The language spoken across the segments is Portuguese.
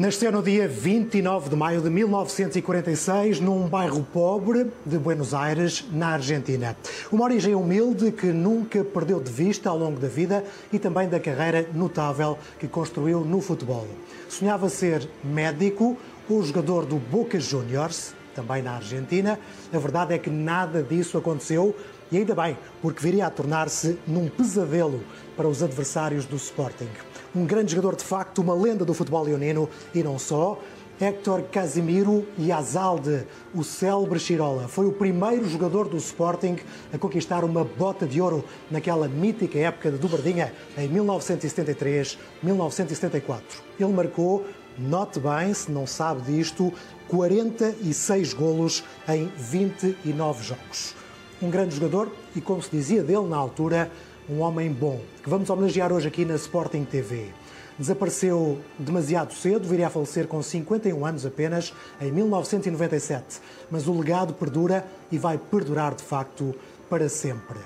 Nasceu no dia 29 de maio de 1946, num bairro pobre de Buenos Aires, na Argentina. Uma origem humilde que nunca perdeu de vista ao longo da vida e também da carreira notável que construiu no futebol. Sonhava ser médico ou jogador do Boca Juniors, também na Argentina. A verdade é que nada disso aconteceu e ainda bem, porque viria a tornar-se num pesadelo para os adversários do Sporting. Um grande jogador de facto, uma lenda do futebol leonino e não só. Héctor Casimiro Yazalde, o célebre Chirola, foi o primeiro jogador do Sporting a conquistar uma bota de ouro naquela mítica época de dobradinha em 1973-1974. Ele marcou, note bem, se não sabe disto, 46 golos em 29 jogos. Um grande jogador e, como se dizia dele na altura, um homem bom, que vamos homenagear hoje aqui na Sporting TV. Desapareceu demasiado cedo, viria a falecer com 51 anos apenas, em 1997. Mas o legado perdura e vai perdurar, de facto, para sempre.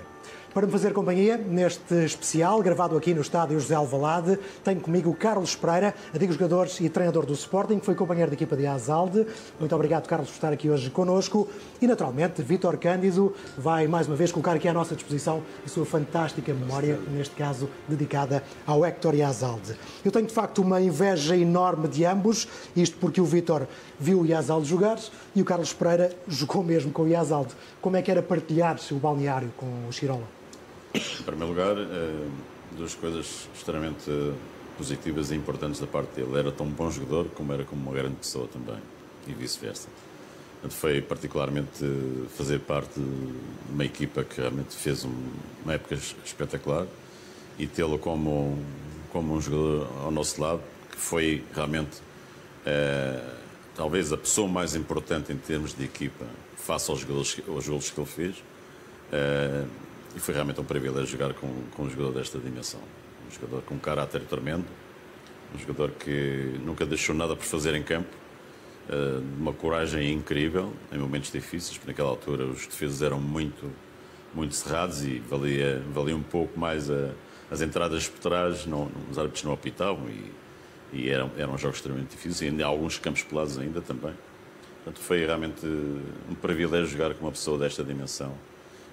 Para me fazer companhia, neste especial, gravado aqui no estádio José Alvalade, tenho comigo o Carlos Pereira, antigo jogador e treinador do Sporting, que foi companheiro da equipa de Yazalde. Muito obrigado, Carlos, por estar aqui hoje connosco. E, naturalmente, Vítor Cândido vai, mais uma vez, colocar aqui à nossa disposição a sua fantástica memória, neste caso, dedicada ao Héctor Yazalde. Eu tenho, de facto, uma inveja enorme de ambos, isto porque o Vítor viu o Yazalde jogar e o Carlos Pereira jogou mesmo com o Yazalde. Como é que era partilhar-se o balneário com o Chirola? Em primeiro lugar, duas coisas extremamente positivas e importantes da parte dele. Era tão bom jogador como era como uma grande pessoa também, e vice-versa. Foi particularmente fazer parte de uma equipa que realmente fez uma época espetacular e tê-lo como um jogador ao nosso lado, que foi realmente talvez a pessoa mais importante em termos de equipa face aos golos que ele fez. E foi realmente um privilégio jogar com um jogador desta dimensão. Um jogador com um caráter tremendo, um jogador que nunca deixou nada por fazer em campo, uma coragem incrível em momentos difíceis, porque naquela altura os defesas eram muito cerrados e valia um pouco mais as entradas por trás, os árbitros não apitavam e eram jogos extremamente difíceis e ainda há alguns campos pelados ainda também. Portanto, foi realmente um privilégio jogar com uma pessoa desta dimensão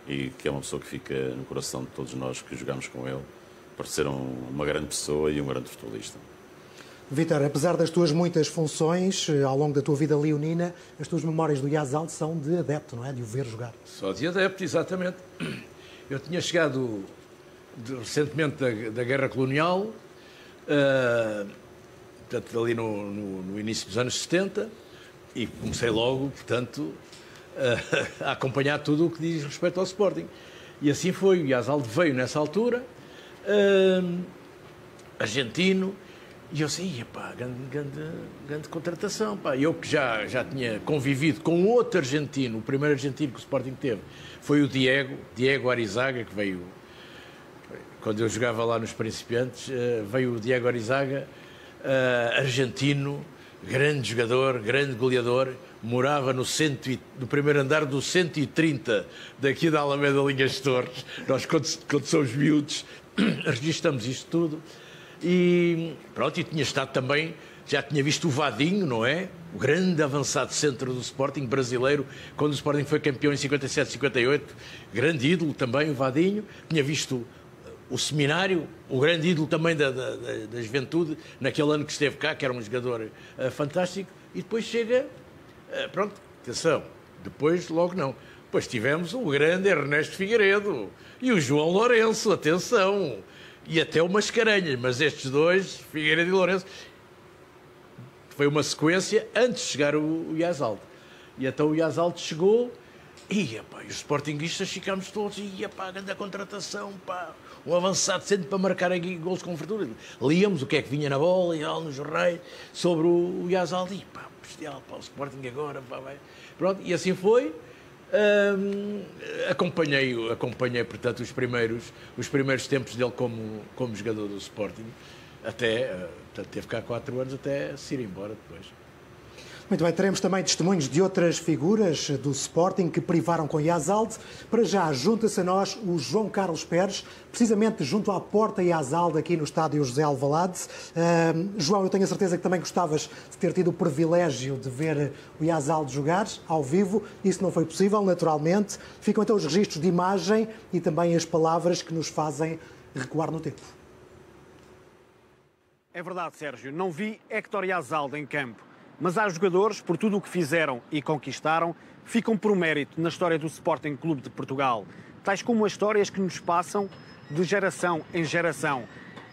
e que é uma pessoa que fica no coração de todos nós que jogamos com ele, por ser uma grande pessoa e um grande futebolista. Vítor, apesar das tuas muitas funções ao longo da tua vida leonina, as tuas memórias do Yazalde são de adepto, não é? De o ver jogar. Só de adepto, exatamente. Eu tinha chegado recentemente da Guerra Colonial, portanto, ali no início dos anos 70, e comecei logo, portanto, a acompanhar tudo o que diz respeito ao Sporting. E assim foi. O Yazalde veio nessa altura, argentino, e eu assim, pá, grande contratação. Pá. Eu que já tinha convivido com outro argentino, o primeiro argentino que o Sporting teve foi o Diego Arizaga, que veio, quando eu jogava lá nos Principiantes, veio o Diego Arizaga, argentino, grande jogador, grande goleador, morava no primeiro andar do 130 daqui da Alameda Linhas de Torres. Nós, quando somos miúdos, registramos isto tudo. E pronto, e tinha estado também, já tinha visto o Vadinho, não é? O grande avançado centro do Sporting brasileiro, quando o Sporting foi campeão em 57, 58. Grande ídolo também, o Vadinho. Tinha visto o Seminário, o grande ídolo também da juventude, naquele ano que esteve cá, que era um jogador fantástico. E depois chega... pronto, atenção, depois logo não. Depois tivemos o grande Ernesto Figueiredo e o João Lourenço, atenção, e até o Mascarenhas, mas estes dois, Figueiredo e Lourenço, foi uma sequência antes de chegar o Yazalde. E então o Yazalde chegou e os sportinguistas ficámos todos, grande contratação, um avançado sempre para marcar aqui gols com fartura. Líamos o que é que vinha na bola e nos jornais sobre o Yazalde e bestial, o Sporting agora, vai. Pronto, e assim foi. Acompanhei, portanto, os primeiros tempos dele como jogador do Sporting, até, portanto, teve cá 4 anos até se ir embora depois. Muito bem, teremos também testemunhos de outras figuras do Sporting que privaram com Yazalde. Para já, junta-se a nós o João Carlos Pérez, precisamente junto à porta Yazalde, aqui no estádio José Alvalade. João, eu tenho a certeza que também gostavas de ter tido o privilégio de ver o Yazalde jogar ao vivo. Isso não foi possível, naturalmente. Ficam então os registros de imagem e também as palavras que nos fazem recuar no tempo. É verdade, Sérgio. Não vi Héctor Yazalde em campo. Mas há jogadores, por tudo o que fizeram e conquistaram, ficam por mérito na história do Sporting Clube de Portugal. Tais como as histórias que nos passam de geração em geração.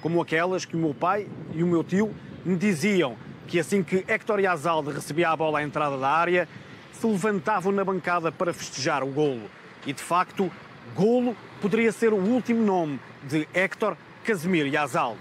Como aquelas que o meu pai e o meu tio me diziam que assim que Héctor Yazalde recebia a bola à entrada da área, se levantavam na bancada para festejar o golo. E de facto, golo poderia ser o último nome de Héctor Casimiro Yazalde.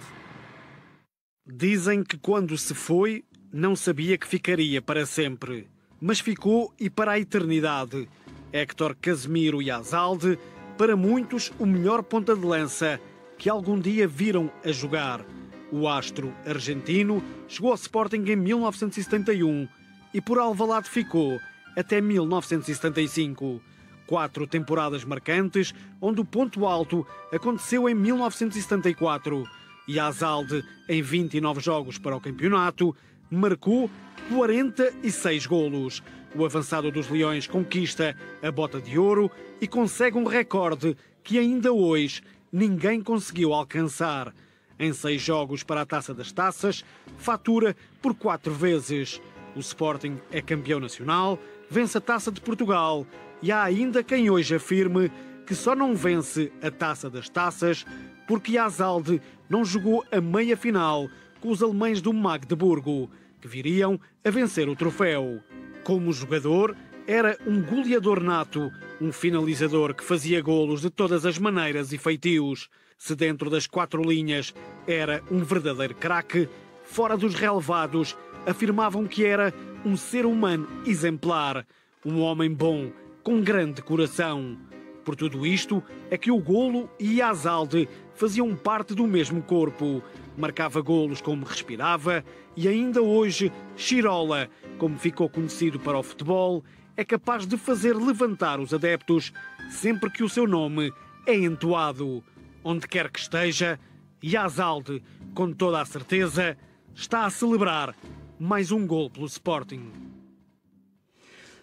Dizem que quando se foi, não sabia que ficaria para sempre, mas ficou e para a eternidade. Héctor Casimiro Yazalde, para muitos o melhor ponta de lança que algum dia viram a jogar. O astro argentino chegou ao Sporting em 1971 e por Alvalade ficou até 1975. 4 temporadas marcantes, onde o ponto alto aconteceu em 1974. Yazalde, em 29 jogos para o campeonato, marcou 46 golos. O avançado dos Leões conquista a Bota de Ouro e consegue um recorde que ainda hoje ninguém conseguiu alcançar. Em 6 jogos para a Taça das Taças, fatura por 4 vezes. O Sporting é campeão nacional, vence a Taça de Portugal e há ainda quem hoje afirme que só não vence a Taça das Taças porque Yazalde não jogou a meia-final com os alemães do Magdeburgo, que viriam a vencer o troféu. Como jogador, era um goleador nato, um finalizador que fazia golos de todas as maneiras e feitios. Se dentro das 4 linhas era um verdadeiro craque, fora dos relevados afirmavam que era um ser humano exemplar, um homem bom, com grande coração. Por tudo isto é que o golo e Yazalde faziam parte do mesmo corpo. Marcava golos como respirava e ainda hoje Chirola, como ficou conhecido para o futebol, é capaz de fazer levantar os adeptos sempre que o seu nome é entoado. Onde quer que esteja, Yazalde, com toda a certeza, está a celebrar mais um gol pelo Sporting.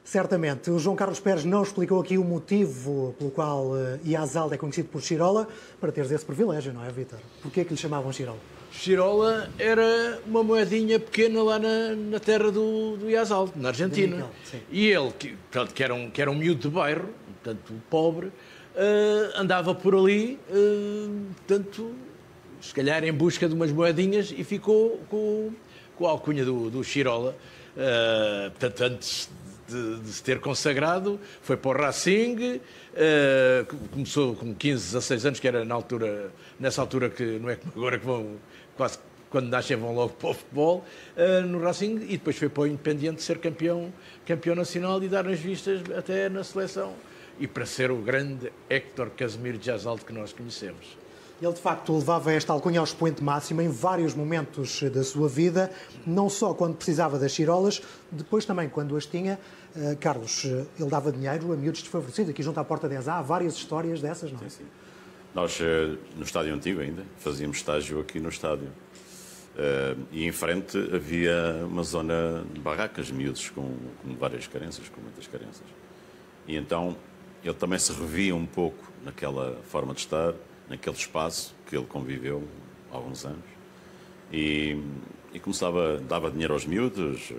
Certamente. O João Carlos Pérez não explicou aqui o motivo pelo qual Yazalde é conhecido por Chirola, para teres esse privilégio, não é, Vítor? Porquê que lhe chamavam Chirola? Chirola era uma moedinha pequena lá na terra do Yazalde, na Argentina. E ele, que era um miúdo de bairro, portanto pobre, andava por ali, portanto, se calhar em busca de umas moedinhas e ficou com a alcunha do Chirola. Portanto, antes de se ter consagrado, foi para o Racing, começou com 15, 16 anos, que era nessa altura que não é como agora que vão, quase quando nascem vão logo para o futebol, no Racing, e depois foi para o Independiente ser campeão nacional e dar nas vistas até na seleção. E para ser o grande Héctor Casimiro Yazalde que nós conhecemos. Ele, de facto, levava esta alcunha ao expoente máximo em vários momentos da sua vida, não só quando precisava das chirolas, depois também quando as tinha. Carlos, ele dava dinheiro a miúdos desfavorecidos. Aqui junto à Porta 10 há várias histórias dessas, não é? Sim, sim. Nós, no estádio antigo ainda, fazíamos estágio aqui no estádio. E em frente havia uma zona de barracas, miúdos com várias carências, com muitas carências. E então ele também se revia um pouco naquela forma de estar, naquele espaço que ele conviveu há alguns anos. E dava dinheiro aos miúdos,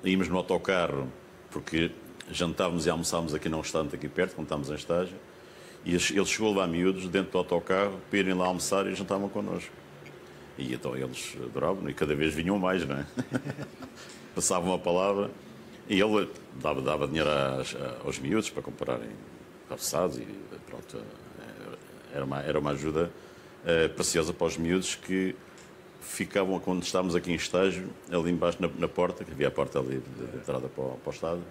íamos no autocarro, porque jantávamos e almoçávamos aqui num restaurante aqui perto, quando estávamos em estágio, e ele chegou a levar miúdos dentro do autocarro para irem lá almoçar e jantavam connosco. E então eles adoravam, e cada vez vinham mais, não é? Passavam a palavra, e ele dava dinheiro aos miúdos para comprarem calçados, e pronto, era uma ajuda preciosa para os miúdos que ficavam, quando estávamos aqui em estágio, ali embaixo na porta, que havia a porta ali de entrada para o estádio,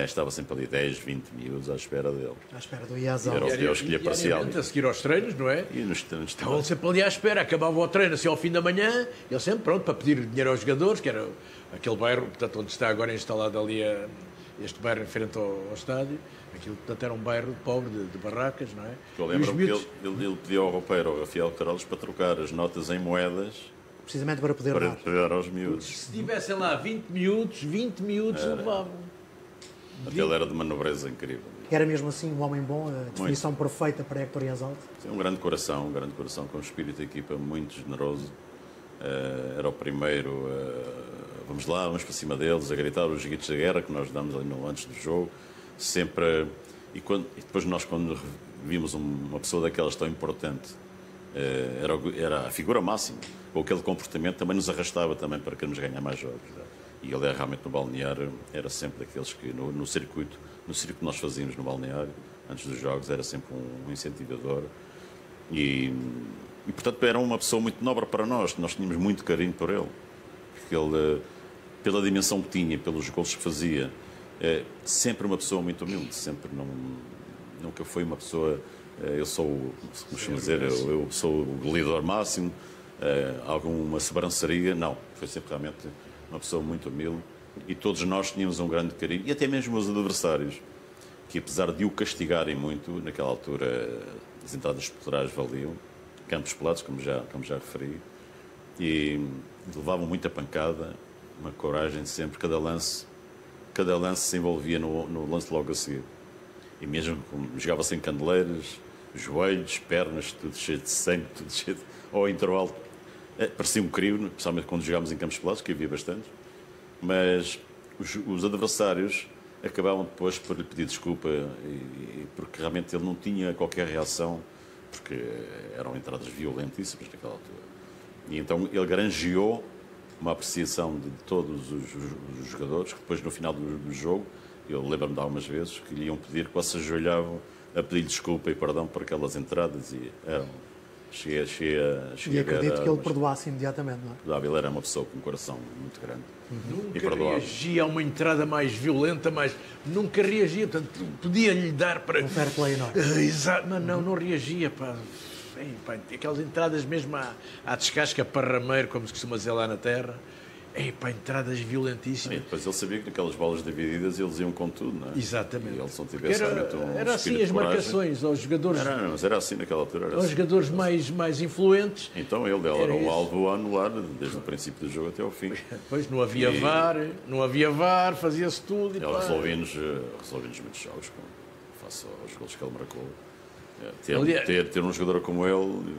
estava sempre ali 10, 20 miúdos à espera dele. À espera do Yazal. Era o Deus que lhe aparecia ali. A seguir aos treinos, não é? E nos treinos Estavam sempre ali à espera, acabava o treino assim ao fim da manhã, ele sempre pronto para pedir dinheiro aos jogadores, que era aquele bairro, portanto, onde está agora instalado ali este bairro em frente ao estádio. Aquilo, portanto, era um bairro pobre, de barracas, não é? Eu lembro-me que ele pediu ao roupeiro, ao Rafael Carlos, para trocar as notas em moedas Precisamente para poder para dar. pagar aos miúdos. Se tivessem lá 20 miúdos levavam. Até ele era de uma nobreza incrível. Era mesmo assim um homem bom, a definição perfeita para Héctor Yazal. Tem um grande coração, com um espírito de equipa muito generoso. Era o primeiro, vamos lá, vamos para cima deles, a gritar os gritos da guerra que nós damos ali antes do jogo. Sempre. E depois nós, quando vimos uma pessoa daquelas tão importante, era a figura máxima. Com aquele comportamento também nos arrastava também para queremos ganhar mais jogos. E ele realmente no balneário, era sempre daqueles que no circuito que nós fazíamos no balneário, antes dos jogos, era sempre um incentivador. E portanto era uma pessoa muito nobre para nós tínhamos muito carinho por ele. Porque ele, pela dimensão que tinha, pelos gols que fazia, sempre uma pessoa muito humilde, sempre nunca foi uma pessoa, eu sou, como dizer, eu sou o líder máximo, alguma sobranceria, não, foi sempre realmente uma pessoa muito humilde e todos nós tínhamos um grande carinho, e até mesmo os adversários, que apesar de o castigarem muito, naquela altura as entradas populares valiam, campos pelados, como já referi, e levavam muita pancada, uma coragem sempre, cada lance se envolvia no lance logo a seguir. E mesmo como jogava-se em candeleiras, joelhos, pernas, tudo cheio de sangue, tudo cheio de... Ao intervalo, parecia um crime, especialmente quando jogámos em campos pelados, que havia bastante, mas os adversários acabavam depois por lhe pedir desculpa, porque realmente ele não tinha qualquer reação, porque eram entradas violentíssimas naquela altura. E então ele granjeou uma apreciação de todos os jogadores, que depois no final do jogo, eu lembro-me de algumas vezes, que lhe iam pedir, que se ajoelhavam a pedir desculpa e perdão por aquelas entradas, e cheguei E acredito que ele perdoasse imediatamente, não é? Ele era uma pessoa com um coração muito grande. Nunca reagia a uma entrada mais violenta, mas nunca reagia, portanto, podia-lhe dar para... Um fair play enorme. Exato, mas não reagia, pá. Aquelas entradas mesmo à descasca parrameiro, como se costuma dizer lá na terra. Entradas violentíssimas. E depois ele sabia que naquelas bolas divididas eles iam com tudo, não é? Exatamente. E ele se não tivesse realmente era assim as marcações aos jogadores. Mas era assim naquela altura. Era aos assim. jogadores mais influentes. Então ele era um alvo a anular desde o princípio do jogo até ao fim. Depois não havia VAR, fazia-se tudo. Ele resolvia-nos muitos jogos face aos golos que ele marcou. Ter um jogador como ele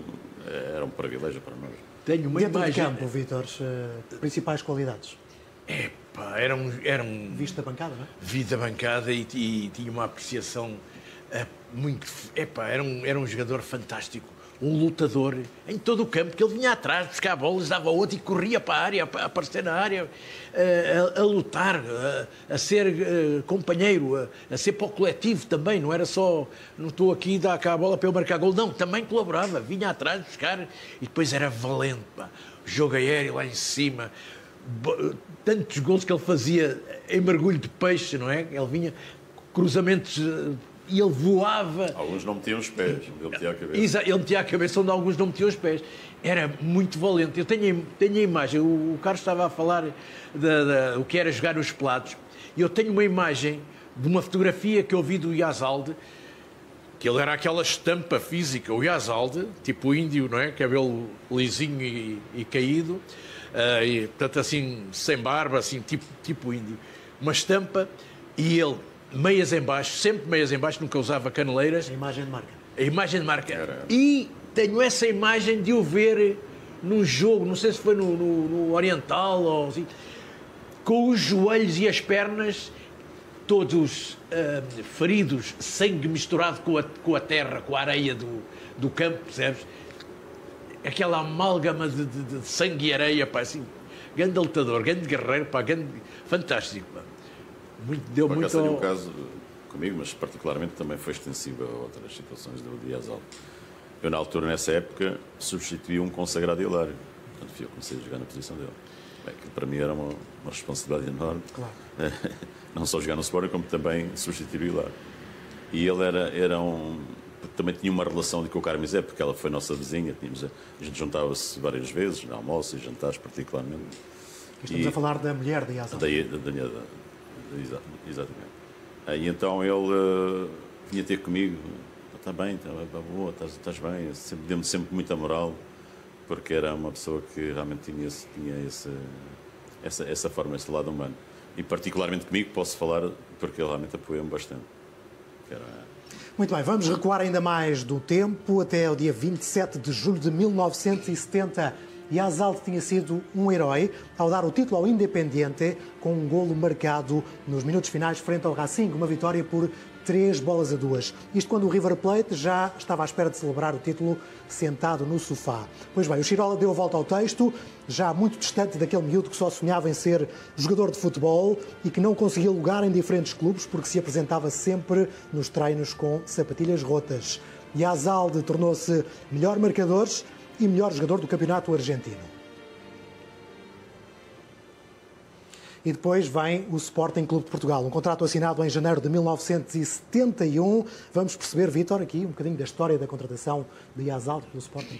era um privilégio para nós. Tenho uma Dentro imagem... de campo, Vítor, principais qualidades? Era um... Visto da bancada, não é? Visto da bancada e tinha uma apreciação muito... Era um jogador fantástico. Um lutador em todo o campo, que ele vinha atrás, buscar bolas, dava outro e corria para a área, a aparecer na área, a lutar, a ser companheiro, a ser para o coletivo também, não era só, não estou aqui, dá cá a bola para eu marcar gol, não, também colaborava, vinha atrás buscar e depois era valente, pá. Jogo aéreo lá em cima, tantos gols que ele fazia em mergulho de peixe, não é? Ele vinha, cruzamentos... E ele voava. Alguns não metiam os pés, ele metia a cabeça. Exato, ele metia a cabeça onde alguns não metiam os pés. Era muito valente. Eu tenho a imagem, o Carlos estava a falar o que era jogar nos pelados. E eu tenho uma imagem de uma fotografia que eu vi do Yazalde, que ele era aquela estampa física, o Yazalde, tipo índio, não é? Cabelo lisinho e caído, e, portanto assim, sem barba, assim, tipo índio. Uma estampa, e ele... meias em baixo, sempre meias em baixo, nunca usava caneleiras. A imagem de marca. A imagem de marca. E tenho essa imagem de o ver num jogo, não sei se foi no Oriental ou assim, com os joelhos e as pernas todos feridos, sangue misturado com a terra, com a areia do campo, percebes? Aquela amálgama de sangue e areia, pá, assim, grande lutador, grande guerreiro, pá, fantástico, pá. Deu por muito acaso, um caso comigo, mas particularmente também foi extensivo a outras situações do Yazal. Eu, na altura, nessa época, substituí um consagrado Hilário. Portanto, eu comecei a jogar na posição dele. Bem, que para mim era uma responsabilidade enorme. Claro. Não só jogar no Sporting, como também substituir lá. E ele também tinha uma relação com o Carme Zé, porque ela foi nossa vizinha. A gente juntava-se várias vezes, no almoço e jantares particularmente. Estamos a falar da mulher de Yazal. Exatamente. E então ele vinha ter comigo. Está bem, está boa, estás bem. Deu-me sempre muita moral, porque era uma pessoa que realmente tinha essa forma, esse lado humano. E particularmente comigo posso falar, porque ele realmente apoiou-me bastante. Muito bem, vamos recuar ainda mais do tempo, até ao dia 27 de julho de 1970. Yazal tinha sido um herói ao dar o título ao Independiente com um golo marcado nos minutos finais frente ao Racing, uma vitória por 3-2. Isto quando o River Plate já estava à espera de celebrar o título sentado no sofá. Pois bem, o Chirola deu a volta ao texto, já muito distante daquele miúdo que só sonhava em ser jogador de futebol e que não conseguia lugar em diferentes clubes porque se apresentava sempre nos treinos com sapatilhas rotas. Yazal tornou-se melhor marcador e melhor jogador do campeonato argentino. E depois vem o Sporting Clube de Portugal, um contrato assinado em janeiro de 1971. Vamos perceber, Vítor, aqui um bocadinho da história da contratação de Yazal pelo Sporting.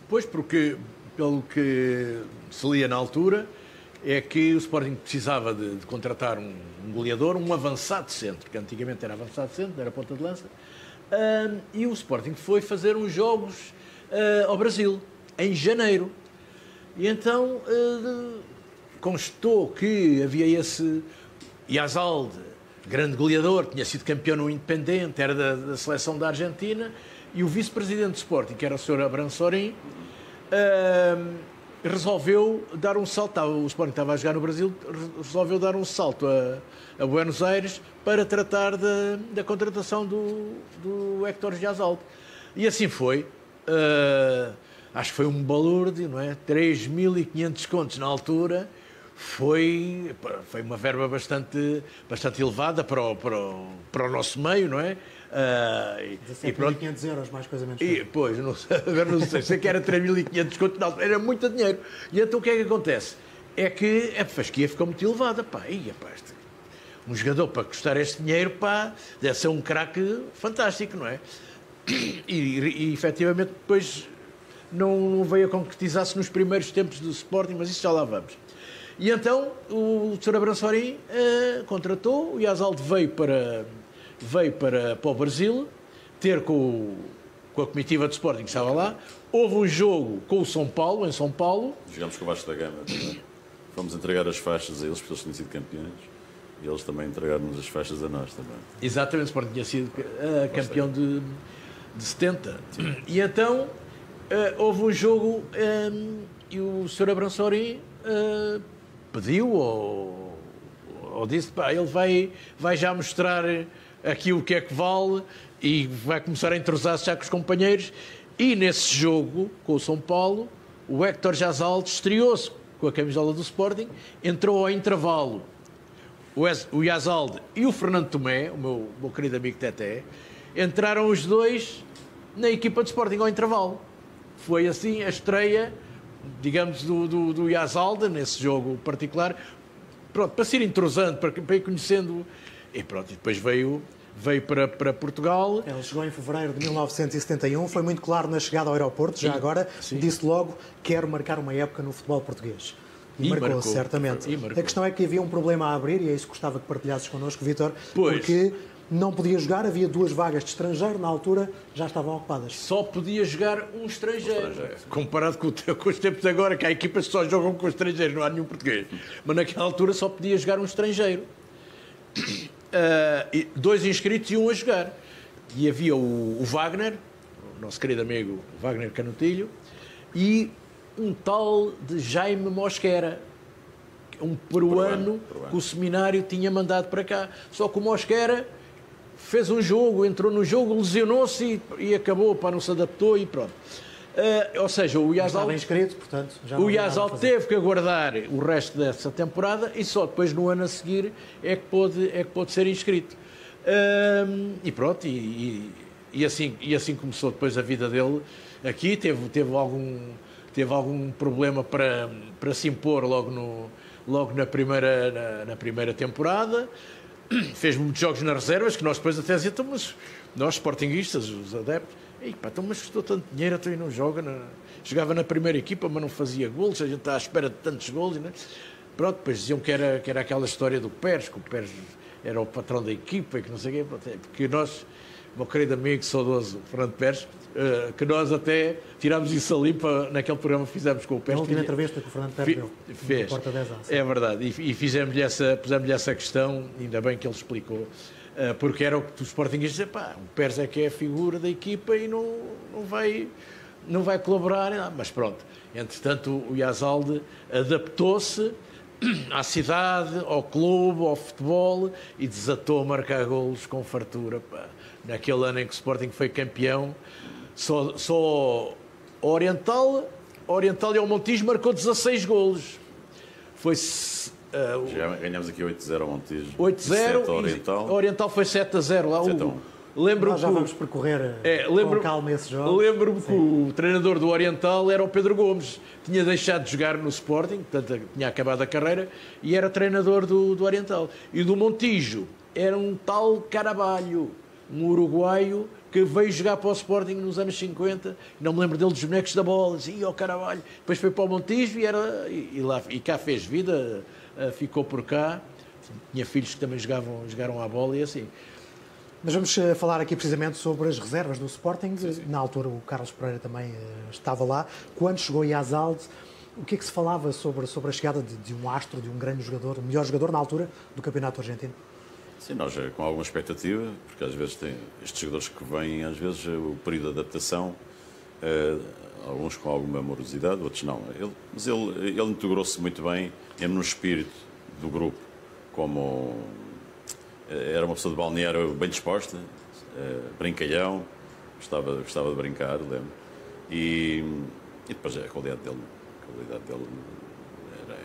Pois, porque, pelo que se lia na altura, é que o Sporting precisava de contratar um goleador, um avançado centro, que antigamente era avançado centro, era ponta de lança, e o Sporting foi fazer uns jogos ao Brasil, em janeiro. E então constou que havia esse Yazal, grande goleador, tinha sido campeão no Independente, era da seleção da Argentina, e o vice-presidente do Sporting, que era o Sr. Abransorim, resolveu dar um salto. O Sporting estava a jogar no Brasil, resolveu dar um salto a Buenos Aires para tratar da contratação do Héctor Yazal. E assim foi. Acho que foi um balúrdio, não é? 3.500 contos na altura. Foi uma verba bastante elevada para o nosso meio, não é? 17.500 euros, mais coisa menos. Pois, não sei que era 3.500 contos, não, era muito dinheiro. E então o que é que acontece? É que a fasquia ficou muito elevada, pá. Um jogador para custar este dinheiro, pá, deve ser um craque fantástico, não é? E efetivamente depois não veio a concretizar-se nos primeiros tempos do Sporting, mas isso já lá vamos. E então o Sr. Abransorim contratou, o Yazal veio para o Brasil, ter com a comitiva do Sporting que estava lá. Houve um jogo com o São Paulo, em São Paulo. Jogámos com o Vasco da Gama também. Fomos entregar as faixas a eles, porque eles tinham sido campeões. E eles também entregaram-nos as faixas a nós também. Exatamente, o Sporting tinha sido campeão de 70. Sim. E então houve um jogo e o Sr. Abransorim pediu ou disse, pá, ele vai já mostrar aqui o que é que vale e vai começar a entrosar-se já com os companheiros. E nesse jogo, com o São Paulo, o Héctor Yazal estreou-se com a camisola do Sporting, entrou ao intervalo o Yazal e o Fernando Tomé, o meu querido amigo Teté, entraram os dois na equipa de Sporting ao intervalo. Foi assim a estreia, digamos, do Yazal nesse jogo particular, pronto, para se ir entrosando, para ir conhecendo, e pronto, e depois veio para Portugal. Ele chegou em fevereiro de 1971, foi muito claro na chegada ao aeroporto, já agora, disse logo, quero marcar uma época no futebol português. E marcou, certamente. A questão é que havia um problema a abrir, e é isso que gostava que partilhasses connosco, Vítor, porque não podia jogar, havia 2 vagas de estrangeiro, na altura já estavam ocupadas. Só podia jogar um estrangeiro. Comparado com os tempos de agora, que há equipas que só jogam com estrangeiros, não há nenhum português. Mas naquela altura só podia jogar um estrangeiro. 2 inscritos e 1 a jogar. E havia o Wagner, o nosso querido amigo Wagner Canutilho, e um tal de Jaime Mosquera, um peruano que o seminário tinha mandado para cá. Só que o Mosquera fez um jogo, entrou no jogo, lesionou-se e acabou, não se adaptou e pronto. Ou seja, o Yazal estava inscrito, portanto, já o Yazal teve que aguardar o resto dessa temporada e só depois no ano a seguir é que pôde ser inscrito. E pronto, e assim começou depois a vida dele aqui. Teve teve algum problema para se impor logo na primeira temporada. Fez muitos jogos nas reservas, que nós depois até dizíamos, mas nós, sportinguistas, os adeptos, então, mas custou tanto dinheiro, então não joga. Jogava na primeira equipa, mas não fazia golos, a gente está à espera de tantos golos. Né? Pronto, depois diziam que era aquela história do Pérez, que o Pérez era o patrão da equipa e que não sei o quê. Porque nós, meu querido amigo saudoso Fernando Pérez, que nós até tirámos isso ali naquele programa que fizemos com o Pérez. A última entrevista que o Fernando Pérez deu. Fez. Porta 10 É verdade. E pusemos-lhe essa questão, ainda bem que ele explicou. Porque era o que os sportinguistas diziam, o Pérez é que é a figura da equipa e não vai colaborar. Mas pronto, entretanto o Yazalde adaptou-se à cidade, ao clube, ao futebol e desatou a marcar golos com fartura. Naquele ano em que o Sporting foi campeão, só o Oriental e o Montijo marcou 16 golos. Já ganhámos aqui 8-0 ao Montijo. 8-0. ao Oriental. O Oriental foi 7-0 lá. Nós já vamos percorrer com calma esse jogo. Lembro-me que o treinador do Oriental era o Pedro Gomes. Tinha deixado de jogar no Sporting, portanto tinha acabado a carreira, e era treinador do Oriental. E do Montijo era um tal Carabalho, um uruguaio que veio jogar para o Sporting nos anos 50. Não me lembro dele dos bonecos da bola. Dizia, o Carabalho. Depois foi para o Montijo e cá fez vida, ficou por cá. Tinha filhos que também jogaram à bola e assim. Mas vamos falar aqui precisamente sobre as reservas do Sporting. Sim. Na altura o Carlos Pereira também estava lá. Quando chegou Yazalde, o que é que se falava sobre a chegada de um astro, de um grande jogador, o melhor jogador na altura do Campeonato Argentino? Sim, nós com alguma expectativa, porque às vezes tem estes jogadores que vêm, às vezes o período de adaptação, alguns com alguma morosidade, outros não. Mas ele integrou-se muito bem, mesmo no espírito do grupo, como... Era uma pessoa de balneário bem disposta, brincalhão, gostava de brincar, lembro. E depois a qualidade dele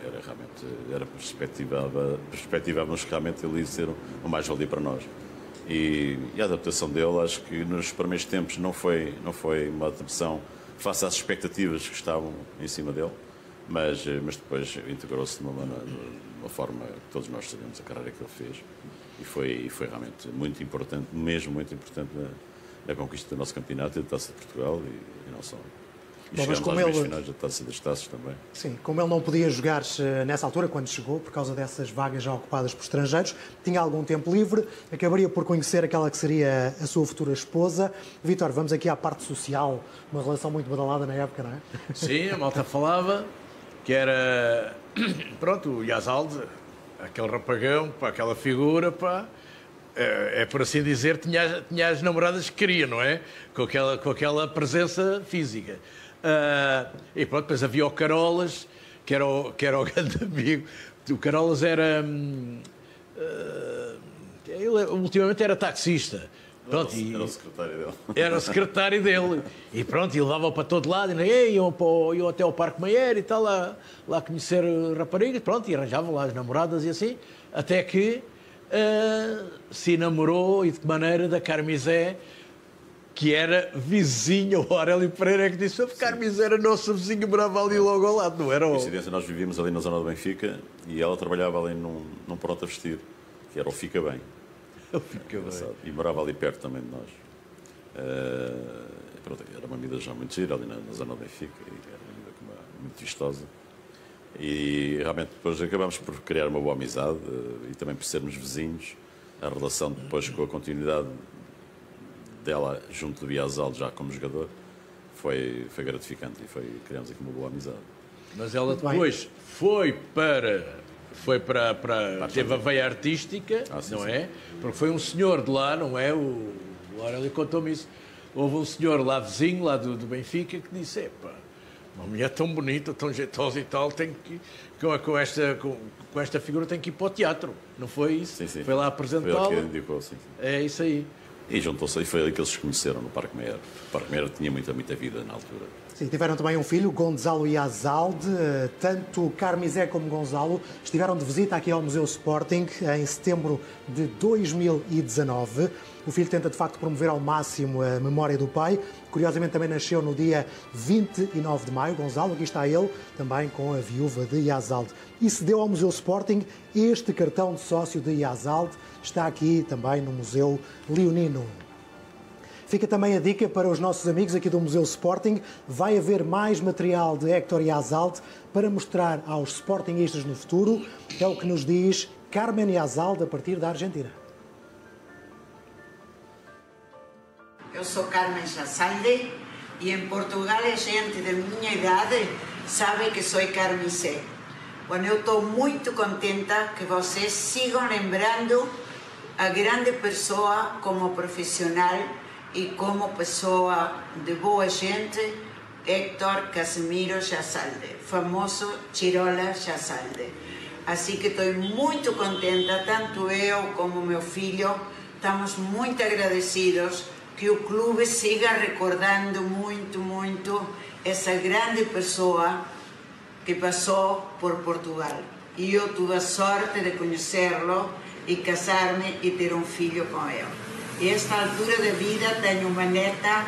era realmente, perspectivávamos que realmente ele ia ser o mais-valia para nós. E a adaptação dele, acho que nos primeiros tempos não foi uma adaptação face às expectativas que estavam em cima dele, mas depois integrou-se de uma forma que todos nós sabemos a carreira que ele fez. E foi realmente muito importante, mesmo muito importante na conquista do nosso campeonato e da Taça de Portugal e não só. E chegamos às meias finais da Taça das Taças também. Sim, como ele não podia jogar nessa altura, quando chegou, por causa dessas vagas já ocupadas por estrangeiros, tinha algum tempo livre, acabaria por conhecer aquela que seria a sua futura esposa. Vítor, vamos aqui à parte social, uma relação muito badalada na época, não é? Sim, a malta falava que era, pronto, o Yazalde, aquele rapagão, aquela figura, por assim dizer, tinha as namoradas que queria, não é? Com aquela presença física. E pronto, depois havia o Carolas, que era o grande amigo. O Carolas era... ele ultimamente era taxista. Pronto, era o secretário dele. Era o secretário dele. E pronto, e levava para todo lado, iam até ao Parque Mayer e tal, lá conhecer raparigas, pronto, e arranjavam lá as namoradas e assim, até que se namorou, e de que maneira, da Carmizé, que era vizinha, o Aurélio Pereira que disse, o Carmizé era nosso vizinho, morava ali logo ao lado, não era? Coincidência, nós vivíamos ali na zona do Benfica e ela trabalhava ali num pronto a vestir, que era o Fica Bem. E morava ali perto também de nós. Era uma vida já muito gira ali na zona do Benfica, e era uma vida muito vistosa. E realmente depois acabamos por criar uma boa amizade e também por sermos vizinhos. A relação depois com a continuidade dela junto do Yazalde já como jogador foi gratificante e criamos aqui uma boa amizade. Mas ela depois teve a veia artística, não é? Porque foi um senhor de lá, não é? O Aurélio contou-me isso. Houve um senhor lá vizinho, lá do Benfica, que disse, epá, uma mulher tão bonita, tão jeitosa e tal, tem que, com esta figura tem que ir para o teatro. Não foi isso? Sim. Foi lá apresentá-la. Foi ele que indicou, sim. É isso aí. E juntou-se, e foi ali que eles se conheceram no Parque Mayer. O Parque Mayer tinha muita vida na altura. Sim, tiveram também um filho, Gonzalo Yazalde. Tanto Carmizé como Gonzalo estiveram de visita aqui ao Museu Sporting em setembro de 2019. O filho tenta, de facto, promover ao máximo a memória do pai. Curiosamente, também nasceu no dia 29 de maio. Gonzalo, aqui está ele, também com a viúva de Yazalde. E cedeu ao Museu Sporting este cartão de sócio de Yazalde. Está aqui também no Museu Leonino. Fica também a dica para os nossos amigos aqui do Museu Sporting. Vai haver mais material de Héctor Yazalde para mostrar aos sportinguistas no futuro. É o que nos diz Carmen Yazalde, a partir da Argentina. Eu sou Carmen Yazalde e em Portugal a gente de minha idade sabe que sou Carmizé. Bueno, eu estou muito contenta que vocês sigam lembrando a grande pessoa como profissional e como pessoa de boa gente, Héctor Casimiro Yazalde, famoso Chirola Yazalde. Assim que estou muito contenta, tanto eu como meu filho, estamos muito agradecidos que o clube siga recordando muito essa grande pessoa que passou por Portugal. E eu tive a sorte de conhecê-lo e casar-me e ter um filho com ele. E a esta altura da vida tenho uma neta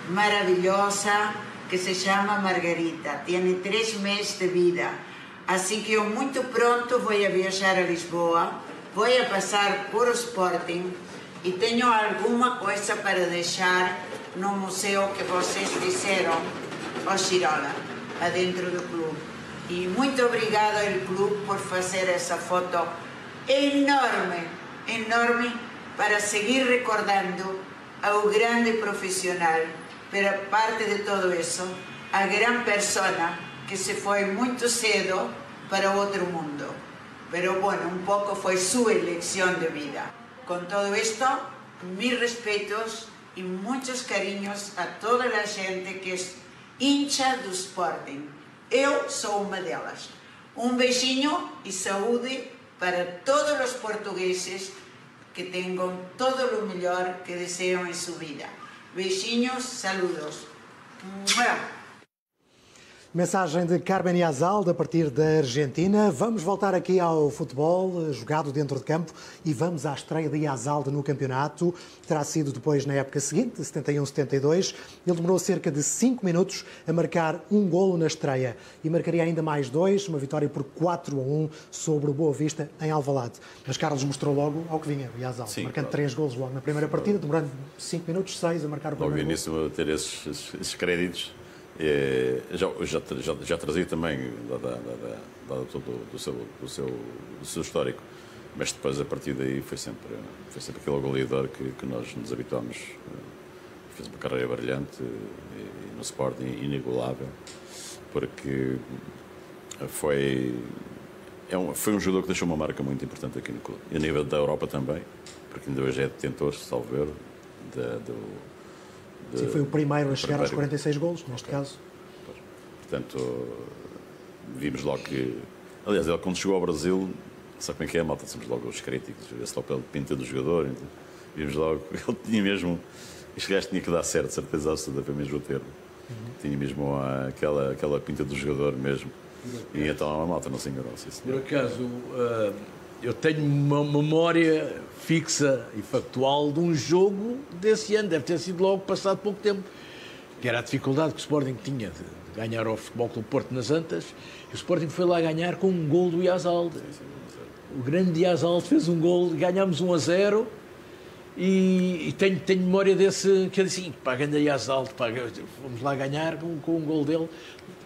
maravilhosa que se chama Margarita. Tem 3 meses de vida. Assim que eu muito pronto vou a viajar a Lisboa, vou a passar por Sporting e tenho alguma coisa para deixar no museu que vocês fizeram, o Chirola, adentro do clube. E muito obrigada ao clube por fazer essa foto enorme para seguir recordando ao grande profissional, pero parte de todo isso, a gran persona que se foi muito cedo para outro mundo. Pero bueno, un poco foi sua elección de vida. Con todo esto, mis respetos y muchos cariños a toda a gente que es hincha do Sporting. Eu sou uma delas. Um beijinho e saúde para todos os portugueses que tenham todo o melhor que desejam em sua vida. Beijinhos, saludos. Mensagem de Carmen Yazalde a partir da Argentina. Vamos voltar aqui ao futebol jogado dentro de campo e vamos à estreia de Yazalde no campeonato. Terá sido depois na época seguinte, 71-72. Ele demorou cerca de 5 minutos a marcar um golo na estreia e marcaria ainda mais 2, uma vitória por 4-1 sobre o Boa Vista em Alvalade. Mas Carlos mostrou logo ao que vinha, o Yazalde, sim, marcando 3 golos logo na primeira partida, demorando 5 minutos, 6 a marcar o primeiro golo. Logo início a ter esses créditos. Já trazia também do seu histórico, mas depois a partir daí foi sempre aquele goleador que nós nos habituámos. Fez uma carreira brilhante e no Sporting inigualável, porque foi um jogador que deixou uma marca muito importante aqui no clube e a nível da Europa também, porque ainda hoje é detentor, salvo erro, Sim, foi o primeiro a chegar aos 46 golos, neste caso. Portanto, vimos logo que... Aliás, ele quando chegou ao Brasil, sabe como é que é, malta? Somos logo os críticos, vê-se logo pela pinta do jogador. Então, vimos logo que ele tinha mesmo... Este gajo tinha que dar certo, certeza absoluta, foi mesmo o termo. Tinha mesmo aquela pinta do jogador mesmo. E então a malta não se enganou. Por acaso, eu tenho uma memória fixa e factual de um jogo desse ano, deve ter sido logo passado pouco tempo, que era a dificuldade que o Sporting tinha de ganhar ao Futebol Clube Porto nas Antas, e o Sporting foi lá ganhar com um gol do Yazalde. O grande Yazalde fez um gol, ganhámos 1-0, e tenho memória desse, que eu disse, pá, grande Yazalde, pá, vamos lá ganhar com um gol dele,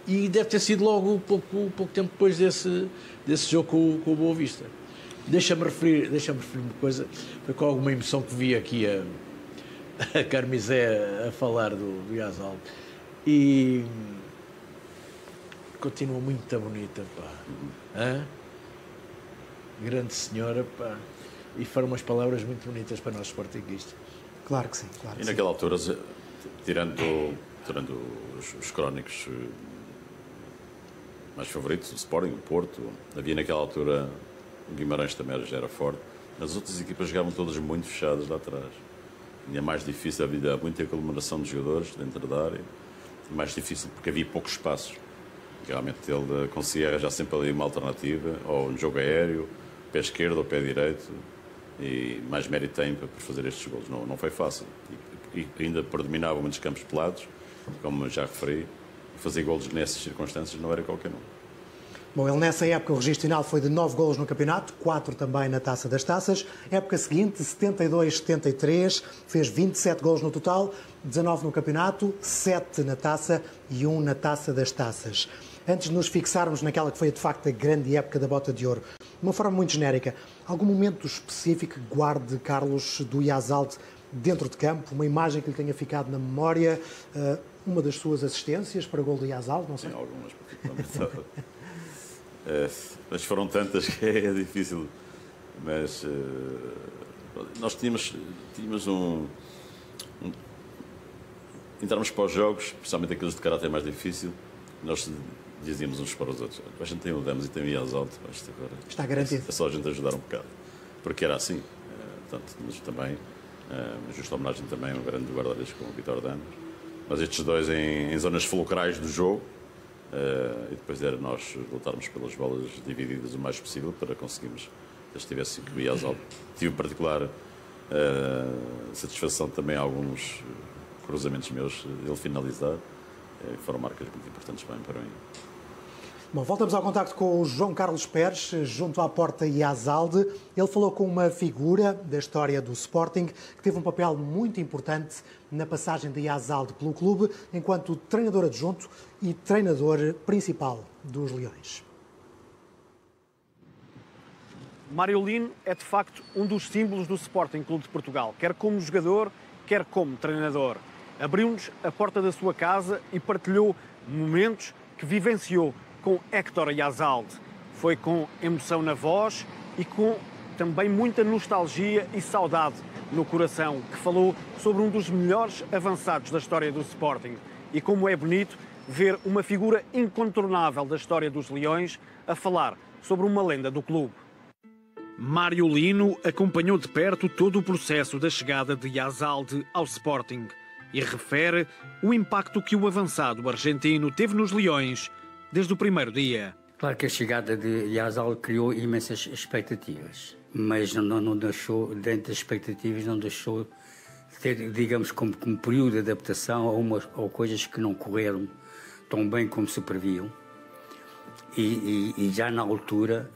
e deve ter sido logo pouco tempo depois desse jogo com o Boa Vista. Deixa-me referir uma coisa, foi com alguma emoção que vi aqui a Carmizé a falar do Yazalde. E continua muito bonita, pá. Hã? Grande senhora, pá. E foram umas palavras muito bonitas para nós sportinguistas. Claro que sim, claro que sim. E naquela altura, tirando os crónicos mais favoritos, o Sporting, o Porto, havia naquela altura... O Guimarães também já era forte, mas as outras equipas jogavam todas muito fechadas lá atrás. E é mais difícil, havia muita aglomeração de jogadores dentro da área mais difícil, porque havia poucos espaços. Realmente ele conseguia arranjar sempre ali uma alternativa, ou um jogo aéreo, pé esquerdo ou pé direito, e mais mérito tem para fazer estes golos. Não foi fácil. E ainda predominava muitos campos pelados, como já referi, fazer golos nessas circunstâncias não era qualquer um. Bom, ele nessa época, o registro final foi de 9 golos no campeonato, 4 também na Taça das Taças. Época seguinte, 72-73, fez 27 golos no total, 19 no campeonato, 7 na Taça e 1 na Taça das Taças. Antes de nos fixarmos naquela que foi de facto a grande época da Bota de Ouro, de uma forma muito genérica, algum momento específico que guarde, Carlos, do Yazalde dentro de campo, uma imagem que lhe tenha ficado na memória, uma das suas assistências para o gol do Yazalde, não sei. Tem algumas, particularmente. Mas foram tantas que é difícil. Mas nós tínhamos entramos para os jogos, especialmente aqueles de caráter mais difícil, nós dizíamos uns para os outros: a gente tem o Damos e tem o Yazalde, agora está garantido. É só a gente ajudar um bocado, porque era assim. Portanto, mas também, justa homenagem também ao grande guarda-redes como o Vítor Damos, mas estes dois em zonas fulcrais do jogo. E depois era nós lutarmos pelas bolas divididas o mais possível para conseguirmos que estivesse com o Yazalde. Tive em particular satisfação também a alguns cruzamentos meus ele finalizar, foram marcas muito importantes para mim. Bom, voltamos ao contacto com o João Carlos Pérez, junto à porta Yazalde. Ele falou com uma figura da história do Sporting que teve um papel muito importante na passagem de Yazalde pelo clube, enquanto treinador adjunto e treinador principal dos Leões. Mário Lino é de facto um dos símbolos do Sporting Clube de Portugal, quer como jogador, quer como treinador. Abriu-nos a porta da sua casa e partilhou momentos que vivenciou com Héctor Yazalde. Foi com emoção na voz e com também muita nostalgia e saudade no coração, que falou sobre um dos melhores avançados da história do Sporting. E como é bonito ver uma figura incontornável da história dos Leões a falar sobre uma lenda do clube. Mário Lino acompanhou de perto todo o processo da chegada de Yazalde ao Sporting e refere o impacto que o avançado argentino teve nos Leões desde o primeiro dia. Claro que a chegada de Yazalde criou imensas expectativas, mas não deixou, dentro das expectativas, não deixou de ter, digamos, como período de adaptação a coisas que não correram tão bem como se previam. E já na altura,